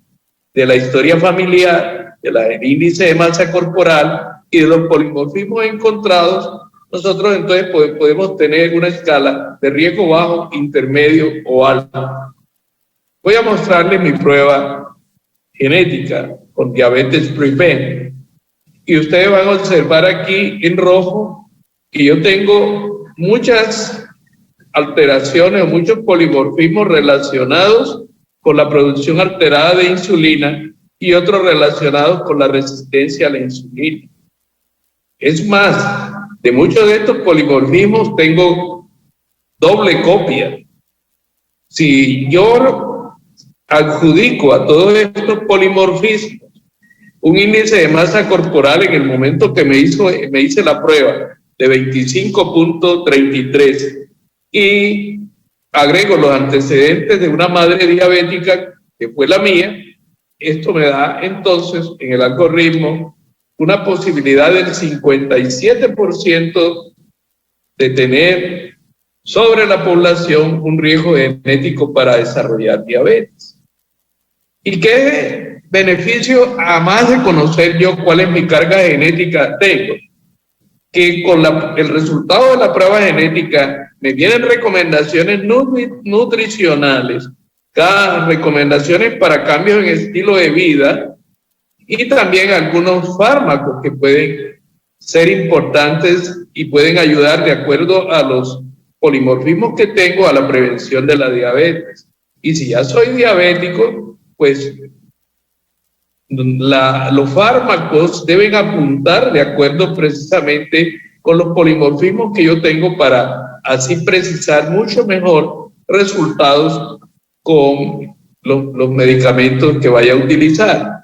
de la historia familiar, del índice de masa corporal y de los polimorfismos encontrados, nosotros entonces podemos tener una escala de riesgo bajo, intermedio o alto. Voy a mostrarles mi prueba genética con Diabetes Prevent. Y ustedes van a observar aquí en rojo que yo tengo muchas alteraciones o muchos polimorfismos relacionados con la producción alterada de insulina y otros relacionados con la resistencia a la insulina. Es más, de muchos de estos polimorfismos tengo doble copia. Si yo adjudico a todos estos polimorfismos un índice de masa corporal en el momento que me hice la prueba de 25.33 y agrego los antecedentes de una madre diabética que fue la mía, esto me da entonces en el algoritmo una posibilidad del 57% de tener sobre la población un riesgo genético para desarrollar diabetes. ¿Y qué beneficio, además de conocer yo cuál es mi carga genética, tengo? Que con el resultado de la prueba genética me vienen recomendaciones nutricionales, cada recomendaciones para cambios en estilo de vida y también algunos fármacos que pueden ser importantes y pueden ayudar de acuerdo a los polimorfismos que tengo a la prevención de la diabetes. Y si ya soy diabético, pues los fármacos deben apuntar de acuerdo precisamente con los polimorfismos que yo tengo para así precisar mucho mejor resultados con los medicamentos que vaya a utilizar.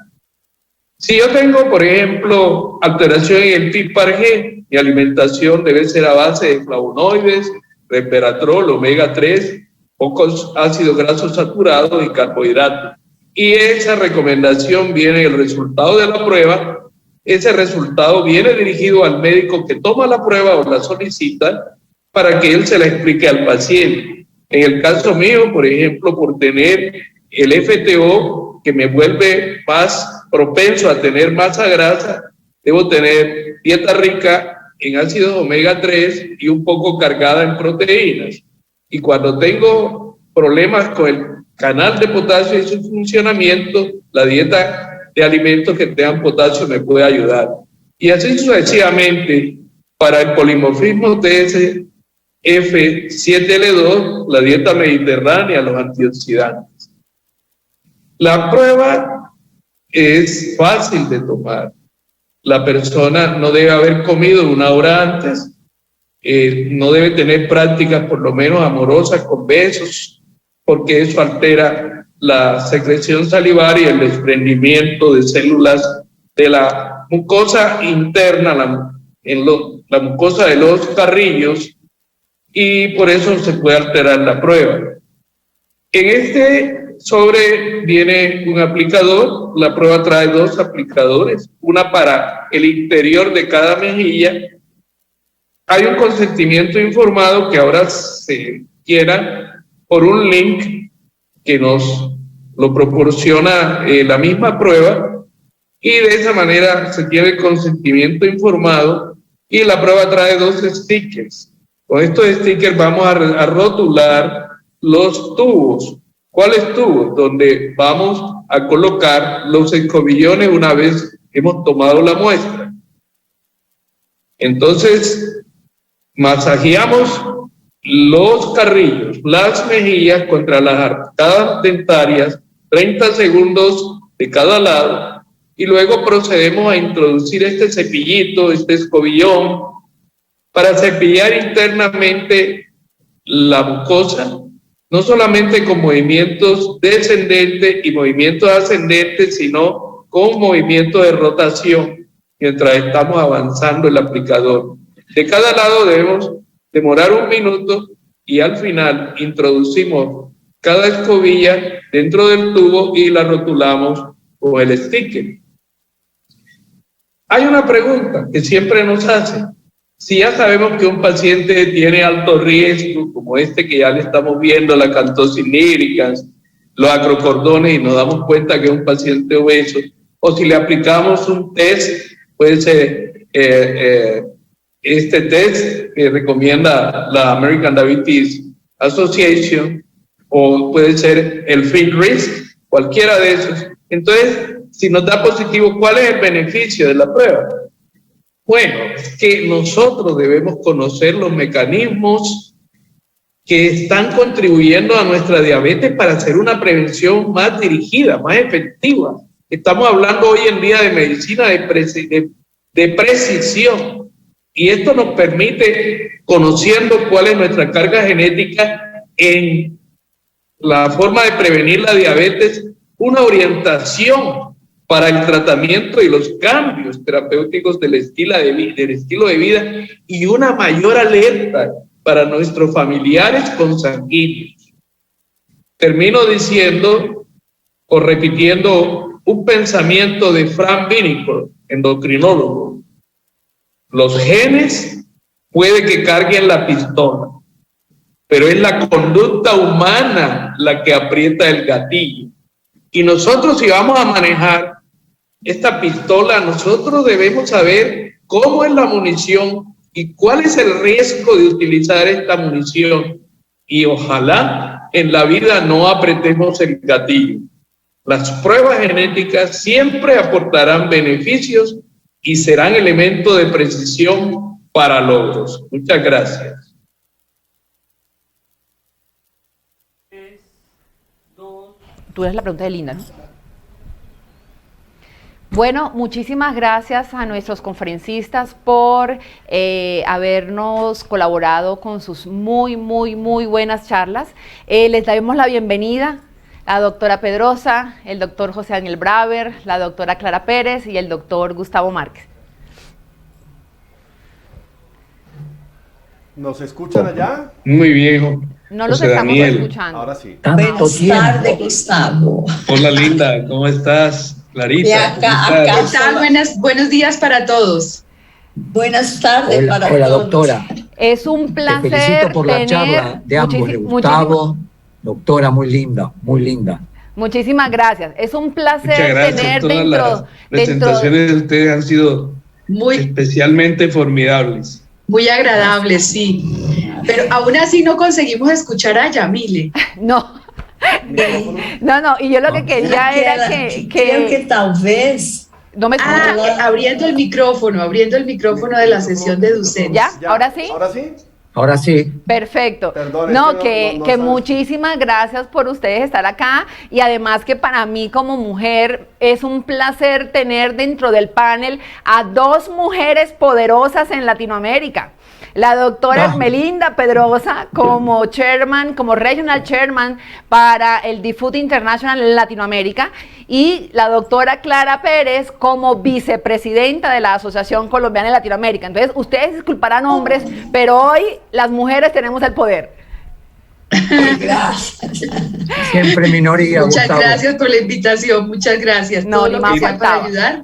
Si yo tengo, por ejemplo, alteración en el PIPAR-G, mi alimentación debe ser a base de flavonoides, resveratrol, omega 3, pocos ácidos grasos saturados y carbohidratos. Y esa recomendación viene, el resultado de la prueba, ese resultado viene dirigido al médico que toma la prueba o la solicita para que él se la explique al paciente. En el caso mío, por ejemplo, por tener el FTO que me vuelve más propenso a tener masa grasa, debo tener dieta rica en ácidos omega 3 y un poco cargada en proteínas. Y cuando tengo problemas con el canal de potasio y su funcionamiento, la dieta de alimentos que tengan potasio me puede ayudar. Y así sucesivamente, para el polimorfismo TSF7L2, la dieta mediterránea, los antioxidantes. La prueba es fácil de tomar. La persona no debe haber comido 1 hora antes, no debe tener prácticas por lo menos amorosas con besos, porque eso altera la secreción salivar y el desprendimiento de células de la mucosa interna, la mucosa de los carrillos, y por eso se puede alterar la prueba. En este sobre viene un aplicador, la prueba trae 2 aplicadores, una para el interior de cada mejilla. Hay un consentimiento informado que ahora se quiera por un link que nos lo proporciona la misma prueba, y de esa manera se tiene el consentimiento informado, y la prueba trae 2 stickers. Con estos stickers vamos a rotular los tubos. ¿Cuáles tubos? Donde vamos a colocar los escobillones una vez hemos tomado la muestra. Entonces, masajeamos los carrillos, las mejillas contra las arcadas dentarias, 30 segundos de cada lado, y luego procedemos a introducir este cepillito, este escobillón, para cepillar internamente la mucosa, no solamente con movimientos descendentes y movimientos ascendentes, sino con movimientos de rotación mientras estamos avanzando el aplicador. De cada lado debemos demorar 1 minuto y al final introducimos cada escobilla dentro del tubo y la rotulamos con el sticker. Hay una pregunta que siempre nos hacen. Si ya sabemos que un paciente tiene alto riesgo, como este que ya le estamos viendo, la cantosis nigricans, los acrocordones, y nos damos cuenta que es un paciente obeso, o si le aplicamos un test, puede ser este test que recomienda la American Diabetes Association, o puede ser el FitRisk, cualquiera de esos. Entonces, si nos da positivo, ¿cuál es el beneficio de la prueba? Bueno, es que nosotros debemos conocer los mecanismos que están contribuyendo a nuestra diabetes para hacer una prevención más dirigida, más efectiva. Estamos hablando hoy en día de medicina de precisión, y esto nos permite, conociendo cuál es nuestra carga genética en la forma de prevenir la diabetes, una orientación para el tratamiento y los cambios terapéuticos del estilo de vida, y una mayor alerta para nuestros familiares consanguíneos. Termino diciendo o repitiendo un pensamiento de Frank Winnicott, endocrinólogo. Los genes puede que carguen la pistola, pero es la conducta humana la que aprieta el gatillo. Y nosotros, si vamos a manejar esta pistola, nosotros debemos saber cómo es la munición y cuál es el riesgo de utilizar esta munición. Y ojalá en la vida no apretemos el gatillo. Las pruebas genéticas siempre aportarán beneficios y serán elementos de precisión para logros. Muchas gracias. 3, 2. Tú eres la pregunta de Linda, ¿no? Bueno, muchísimas gracias a nuestros conferencistas por habernos colaborado con sus muy buenas charlas. Les damos la bienvenida. la doctora Pedrosa, el doctor José Daniel Braver, la doctora Clara Pérez y el doctor Gustavo Márquez. ¿Nos escuchan allá? Muy viejo. No los José estamos Daniel. escuchando. Ahora sí. Buenas tardes, Gustavo. Hola Linda, ¿cómo estás? Clarita, Y acá- ¿cómo estás? acá- ¿Qué tal? Buenos días para todos. Buenas tardes Hola, para hola, todos. doctora. Es un Te felicito placer por la tener charla de ambos, de muchísimas Gustavo. Doctora, muy linda, muy linda. muchísimas gracias. Es un placer Muchas gracias. tener Todas las dentro presentaciones de ustedes han sido Muy, especialmente formidables. muy agradable, sí. Pero aún así no conseguimos escuchar a Yamile. no, no, y yo lo que quería era que Creo que talvez no me escuchan. Abriendo el micrófono de la sesión de Ducens. ¿Ya? ¿Ahora sí? ¿Ahora sí? Ahora sí, Perfecto. Perdón, No, es que sabes. muchísimas gracias por ustedes estar acá y además que para mí como mujer es un placer tener dentro del panel a dos mujeres poderosas en Latinoamérica. La doctora Ermelinda Pedrosa como chairman, como regional chairman para el DFUT International en Latinoamérica y la doctora Clara Pérez como vicepresidenta de la Asociación Colombiana de Latinoamérica. Entonces, ustedes disculparán hombres, pero hoy las mujeres tenemos el poder. gracias. siempre minoría, Muchas Gustavo. gracias por la invitación, muchas gracias. No, Todo ni lo más que sea para faltaba. ayudar.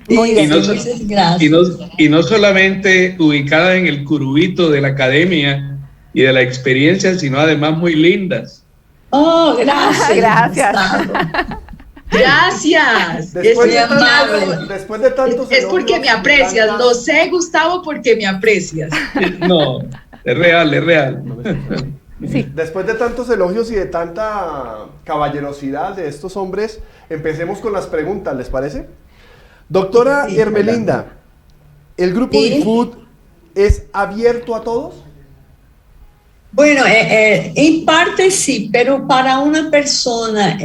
Muy bien. Muchas gracias. Y no solamente ubicada en el curubito de la academia y de la experiencia, sino además muy lindas. Oh, gracias. Gracias. Gustavo. Gracias. Después, muy amable. después de tantos Es porque elogios me y aprecias, tantas- lo sé, Gustavo, porque me aprecias. No, es real, es real. Sí. Después de tantos elogios y de tanta caballerosidad de estos hombres, empecemos con las preguntas, ¿les parece? Doctora Sí, Ermelinda, ¿el grupo Sí. DFUT es abierto a todos? Bueno, en parte sí, pero para una persona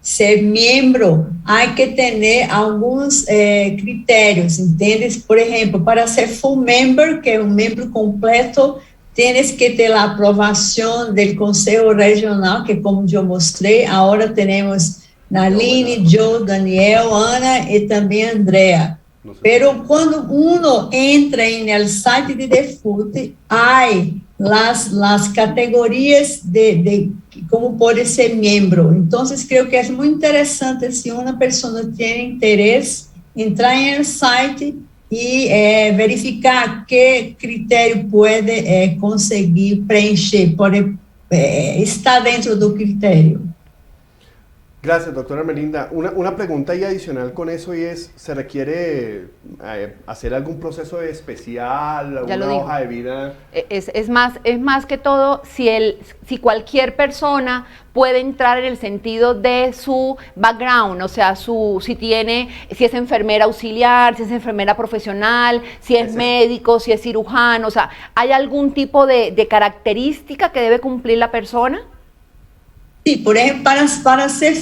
ser miembro hay que tener algunos criterios, ¿entiendes? Por ejemplo, para ser full member, que es un miembro completo, tienes que ter a aprovação do Conselho Regional, que como eu mostrei, agora temos Naline, Joe, Daniel, Ana e também Andrea. Pero quando uno entra en el site de DFUT, hay las categorias de como pode ser miembro. Então, creo que é muito interessante se uma pessoa tem interesse, entrar en el site e verificar que critério pode conseguir preencher, pode estar dentro do critério. Gracias, doctora Ermelinda. Una pregunta ahí adicional con eso y es, ¿se requiere hacer algún proceso especial, Ya lo alguna dijo. hoja de vida? Es más que todo si cualquier persona puede entrar en el sentido de su background, o sea, si es enfermera auxiliar, si es enfermera profesional, si es médico, si es cirujano, o sea, ¿hay algún tipo de característica que debe cumplir la persona? Sim, por exemplo, para ser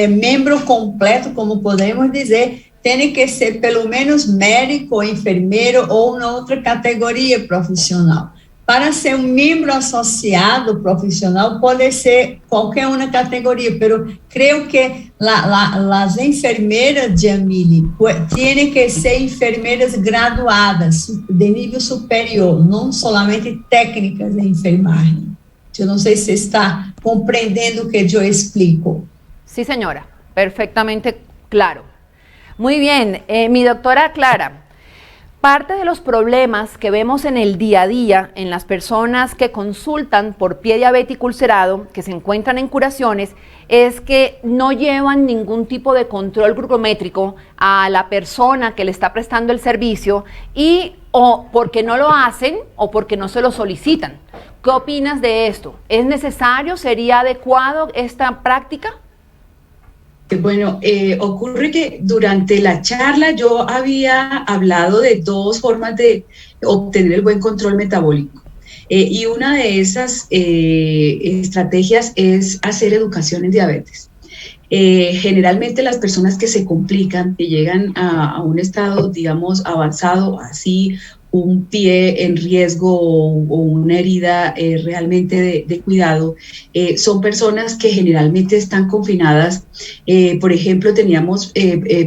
membro completo, como podemos dizer, tem que ser pelo menos médico, enfermeiro ou uma outra categoria profissional. Para ser um membro associado profissional, pode ser qualquer uma categoria, mas creio que as enfermeiras, Jamile, têm que ser enfermeiras graduadas, de nível superior, não somente técnicas de enfermagem. Eu não sei se está compreendendo o que eu explico. Sí, señora, perfectamente claro. Muy bien, mi doctora Clara, parte de los problemas que vemos en el día a día en las personas que consultan por pie diabético ulcerado, que se encuentran en curaciones, es que no llevan ningún tipo de control glucométrico a la persona que le está prestando el servicio y o porque no lo hacen o porque no se lo solicitan. ¿Qué opinas de esto? ¿Es necesario? ¿Sería adecuado esta práctica? Bueno, ocurre que durante la charla yo había hablado de dos formas de obtener el buen control metabólico. Y una de esas estrategias es hacer educación en diabetes. Generalmente las personas que se complican, que llegan a un estado, digamos, avanzado, así un pie en riesgo o una herida realmente de cuidado, son personas que generalmente están confinadas. Por ejemplo, teníamos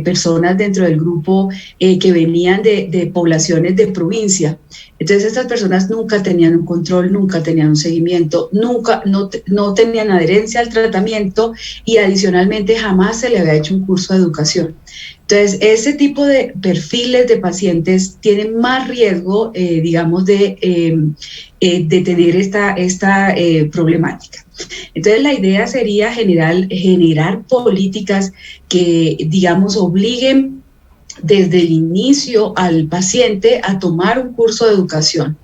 personas dentro del grupo que venían de poblaciones de provincia. Entonces estas personas nunca tenían un control, nunca tenían un seguimiento, no tenían adherencia al tratamiento y adicionalmente jamás se le había hecho un curso de educación. Entonces, ese tipo de perfiles de pacientes tienen más riesgo, digamos, de tener esta problemática. Entonces, la idea sería generar políticas que, digamos, obliguen desde el inicio al paciente a tomar un curso de educación,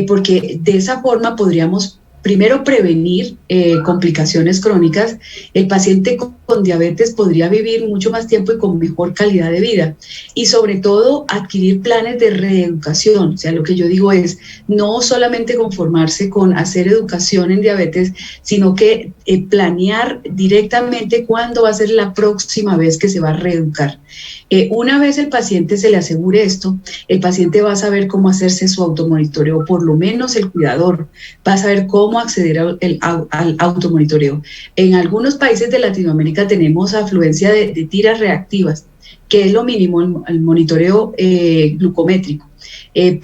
porque de esa forma podríamos primero prevenir complicaciones crónicas. El paciente con diabetes podría vivir mucho más tiempo y con mejor calidad de vida, y sobre todo adquirir planes de reeducación. O sea, lo que yo digo es no solamente conformarse con hacer educación en diabetes, sino que planear directamente cuándo va a ser la próxima vez que se va a reeducar. Una vez el paciente se le asegure esto, el paciente va a saber cómo hacerse su automonitoreo, por lo menos el cuidador va a saber cómo acceder al automonitoreo. En algunos países de Latinoamérica tenemos afluencia de tiras reactivas, que es lo mínimo, el monitoreo glucométrico,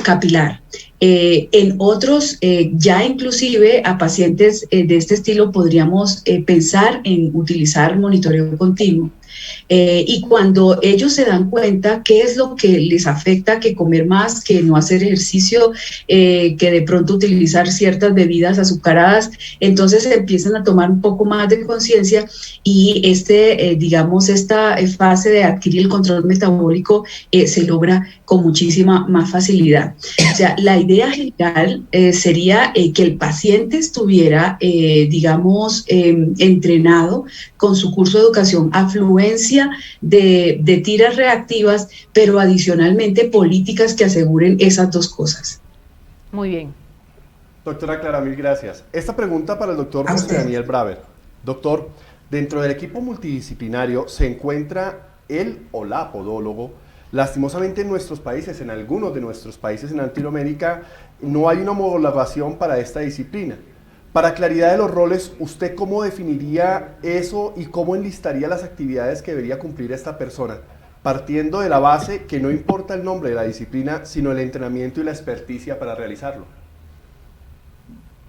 capilar. En otros, ya inclusive a pacientes de este estilo podríamos pensar en utilizar monitoreo continuo. Y cuando ellos se dan cuenta qué es lo que les afecta, que comer más, que no hacer ejercicio, que de pronto utilizar ciertas bebidas azucaradas, entonces empiezan a tomar un poco más de conciencia y digamos, esta fase de adquirir el control metabólico se logra con muchísima más facilidad. O sea, la idea general sería que el paciente estuviera, digamos, entrenado con su curso de educación, afluencia de tiras reactivas, pero adicionalmente políticas que aseguren esas dos cosas. Muy bien. Doctora Clara, mil gracias. Esta pregunta para el doctor José Daniel Braver. Doctor, dentro del equipo multidisciplinario se encuentra el o la podólogo. Lastimosamente en nuestros países, en algunos de nuestros países en Latinoamérica, no hay una homologación para esta disciplina. Para claridad de los roles, ¿usted cómo definiría eso y cómo enlistaría las actividades que debería cumplir esta persona? Partiendo de la base que no importa el nombre de la disciplina, sino el entrenamiento y la experticia para realizarlo.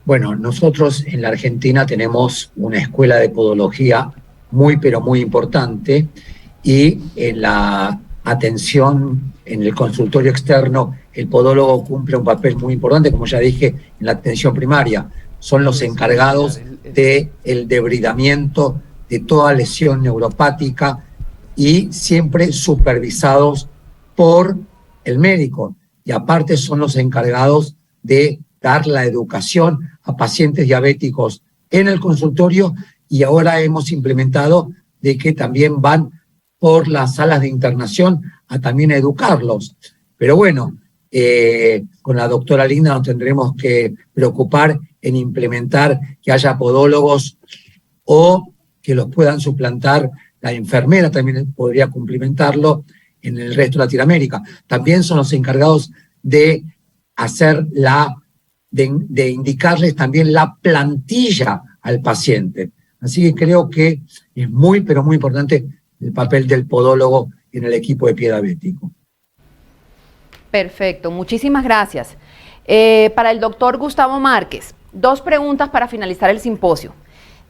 Bueno, nosotros en la Argentina tenemos una escuela de podología muy, pero muy importante, y en la atención en el consultorio externo, el podólogo cumple un papel muy importante, como ya dije, en la atención primaria. Son los encargados del debridamiento de toda lesión neuropática y siempre supervisados por el médico. Y aparte son los encargados de dar la educación a pacientes diabéticos en el consultorio, y ahora hemos implementado de que también van por las salas de internación a también educarlos. Pero bueno, con la doctora Linda nos tendremos que preocupar en implementar que haya podólogos o que los puedan suplantar. La enfermera también podría cumplimentarlo en el resto de Latinoamérica. También son los encargados de hacer de indicarles también la plantilla al paciente. Así que creo que es muy, pero muy importante el papel del podólogo en el equipo de pie diabético. Perfecto, muchísimas gracias. Para el doctor Gustavo Márquez, 2 preguntas para finalizar el simposio.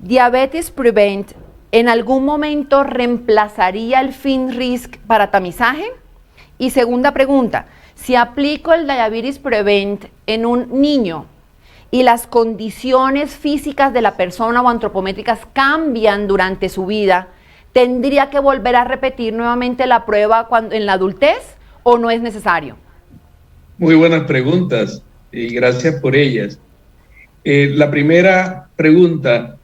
¿Diabetes Prevent en algún momento reemplazaría el FinRisk para tamizaje? Y segunda pregunta, si aplico el Diabetes Prevent en un niño y las condiciones físicas de la persona o antropométricas cambian durante su vida, ¿tendría que volver a repetir nuevamente la prueba en la adultez o no es necesario? Muy buenas preguntas y gracias por ellas. La primera pregunta,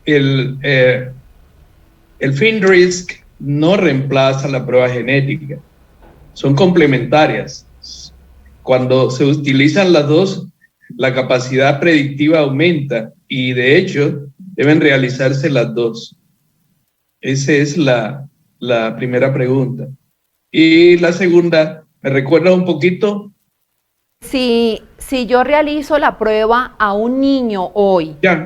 el FinRisk no reemplaza la prueba genética, son complementarias. Cuando se utilizan las dos, la capacidad predictiva aumenta y de hecho deben realizarse las dos. Esa es la primera pregunta. Y la segunda, ¿me recuerda un poquito? Si yo realizo la prueba a un niño hoy. Ya.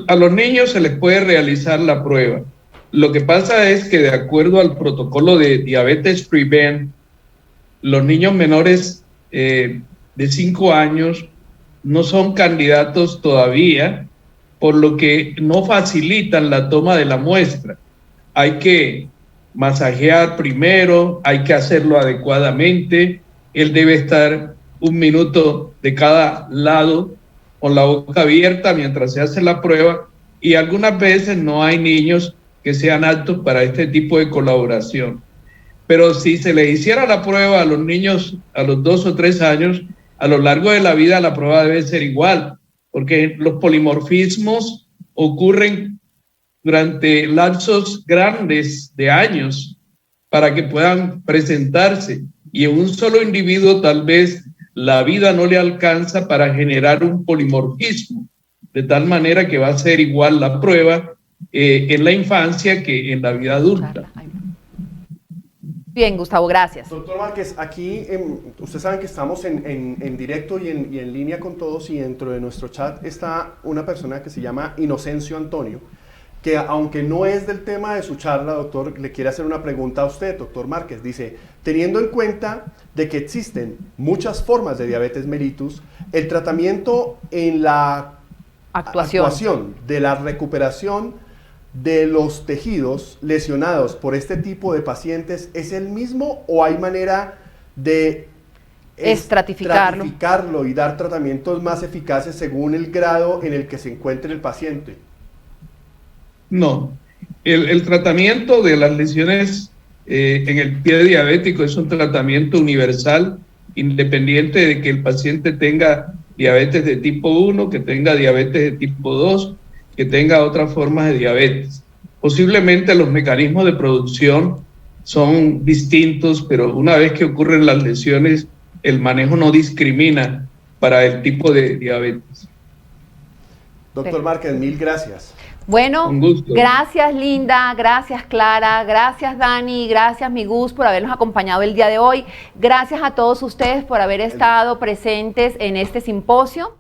A los niños se les puede realizar la prueba. Lo que pasa es que de acuerdo al protocolo de Diabetes Prevent, los niños menores de 5 años no son candidatos todavía, por lo que no facilitan la toma de la muestra. Hay que masajear primero, hay que hacerlo adecuadamente. Él debe estar 1 minuto de cada lado con la boca abierta mientras se hace la prueba, y algunas veces no hay niños que sean aptos para este tipo de colaboración. Pero si se le hiciera la prueba a los niños a los 2 o 3 años, a lo largo de la vida la prueba debe ser igual, porque los polimorfismos ocurren durante lapsos grandes de años para que puedan presentarse, y en un solo individuo tal vez la vida no le alcanza para generar un polimorfismo, de tal manera que va a ser igual la prueba en la infancia que en la vida adulta. Bien, Gustavo, gracias. Doctor Márquez, aquí ustedes saben que estamos en directo y en línea con todos, y dentro de nuestro chat está una persona que se llama Inocencio Antonio, que aunque no es del tema de su charla, doctor, le quiere hacer una pregunta a usted, doctor Márquez. Dice, teniendo en cuenta de que existen muchas formas de diabetes mellitus, el tratamiento en la actuación de la recuperación de los tejidos lesionados por este tipo de pacientes, ¿es el mismo o hay manera de estratificarlo y dar tratamientos más eficaces según el grado en el que se encuentre el paciente? No, el tratamiento de las lesiones en el pie diabético es un tratamiento universal, independiente de que el paciente tenga diabetes de tipo 1, que tenga diabetes de tipo 2, que tenga otras formas de diabetes. Posiblemente los mecanismos de producción son distintos, pero una vez que ocurren las lesiones, el manejo no discrimina para el tipo de diabetes. Doctor Márquez, mil gracias. Bueno, gracias Linda, gracias Clara, gracias Dani, gracias Migus por habernos acompañado el día de hoy. Gracias a todos ustedes por haber estado presentes en este simposio.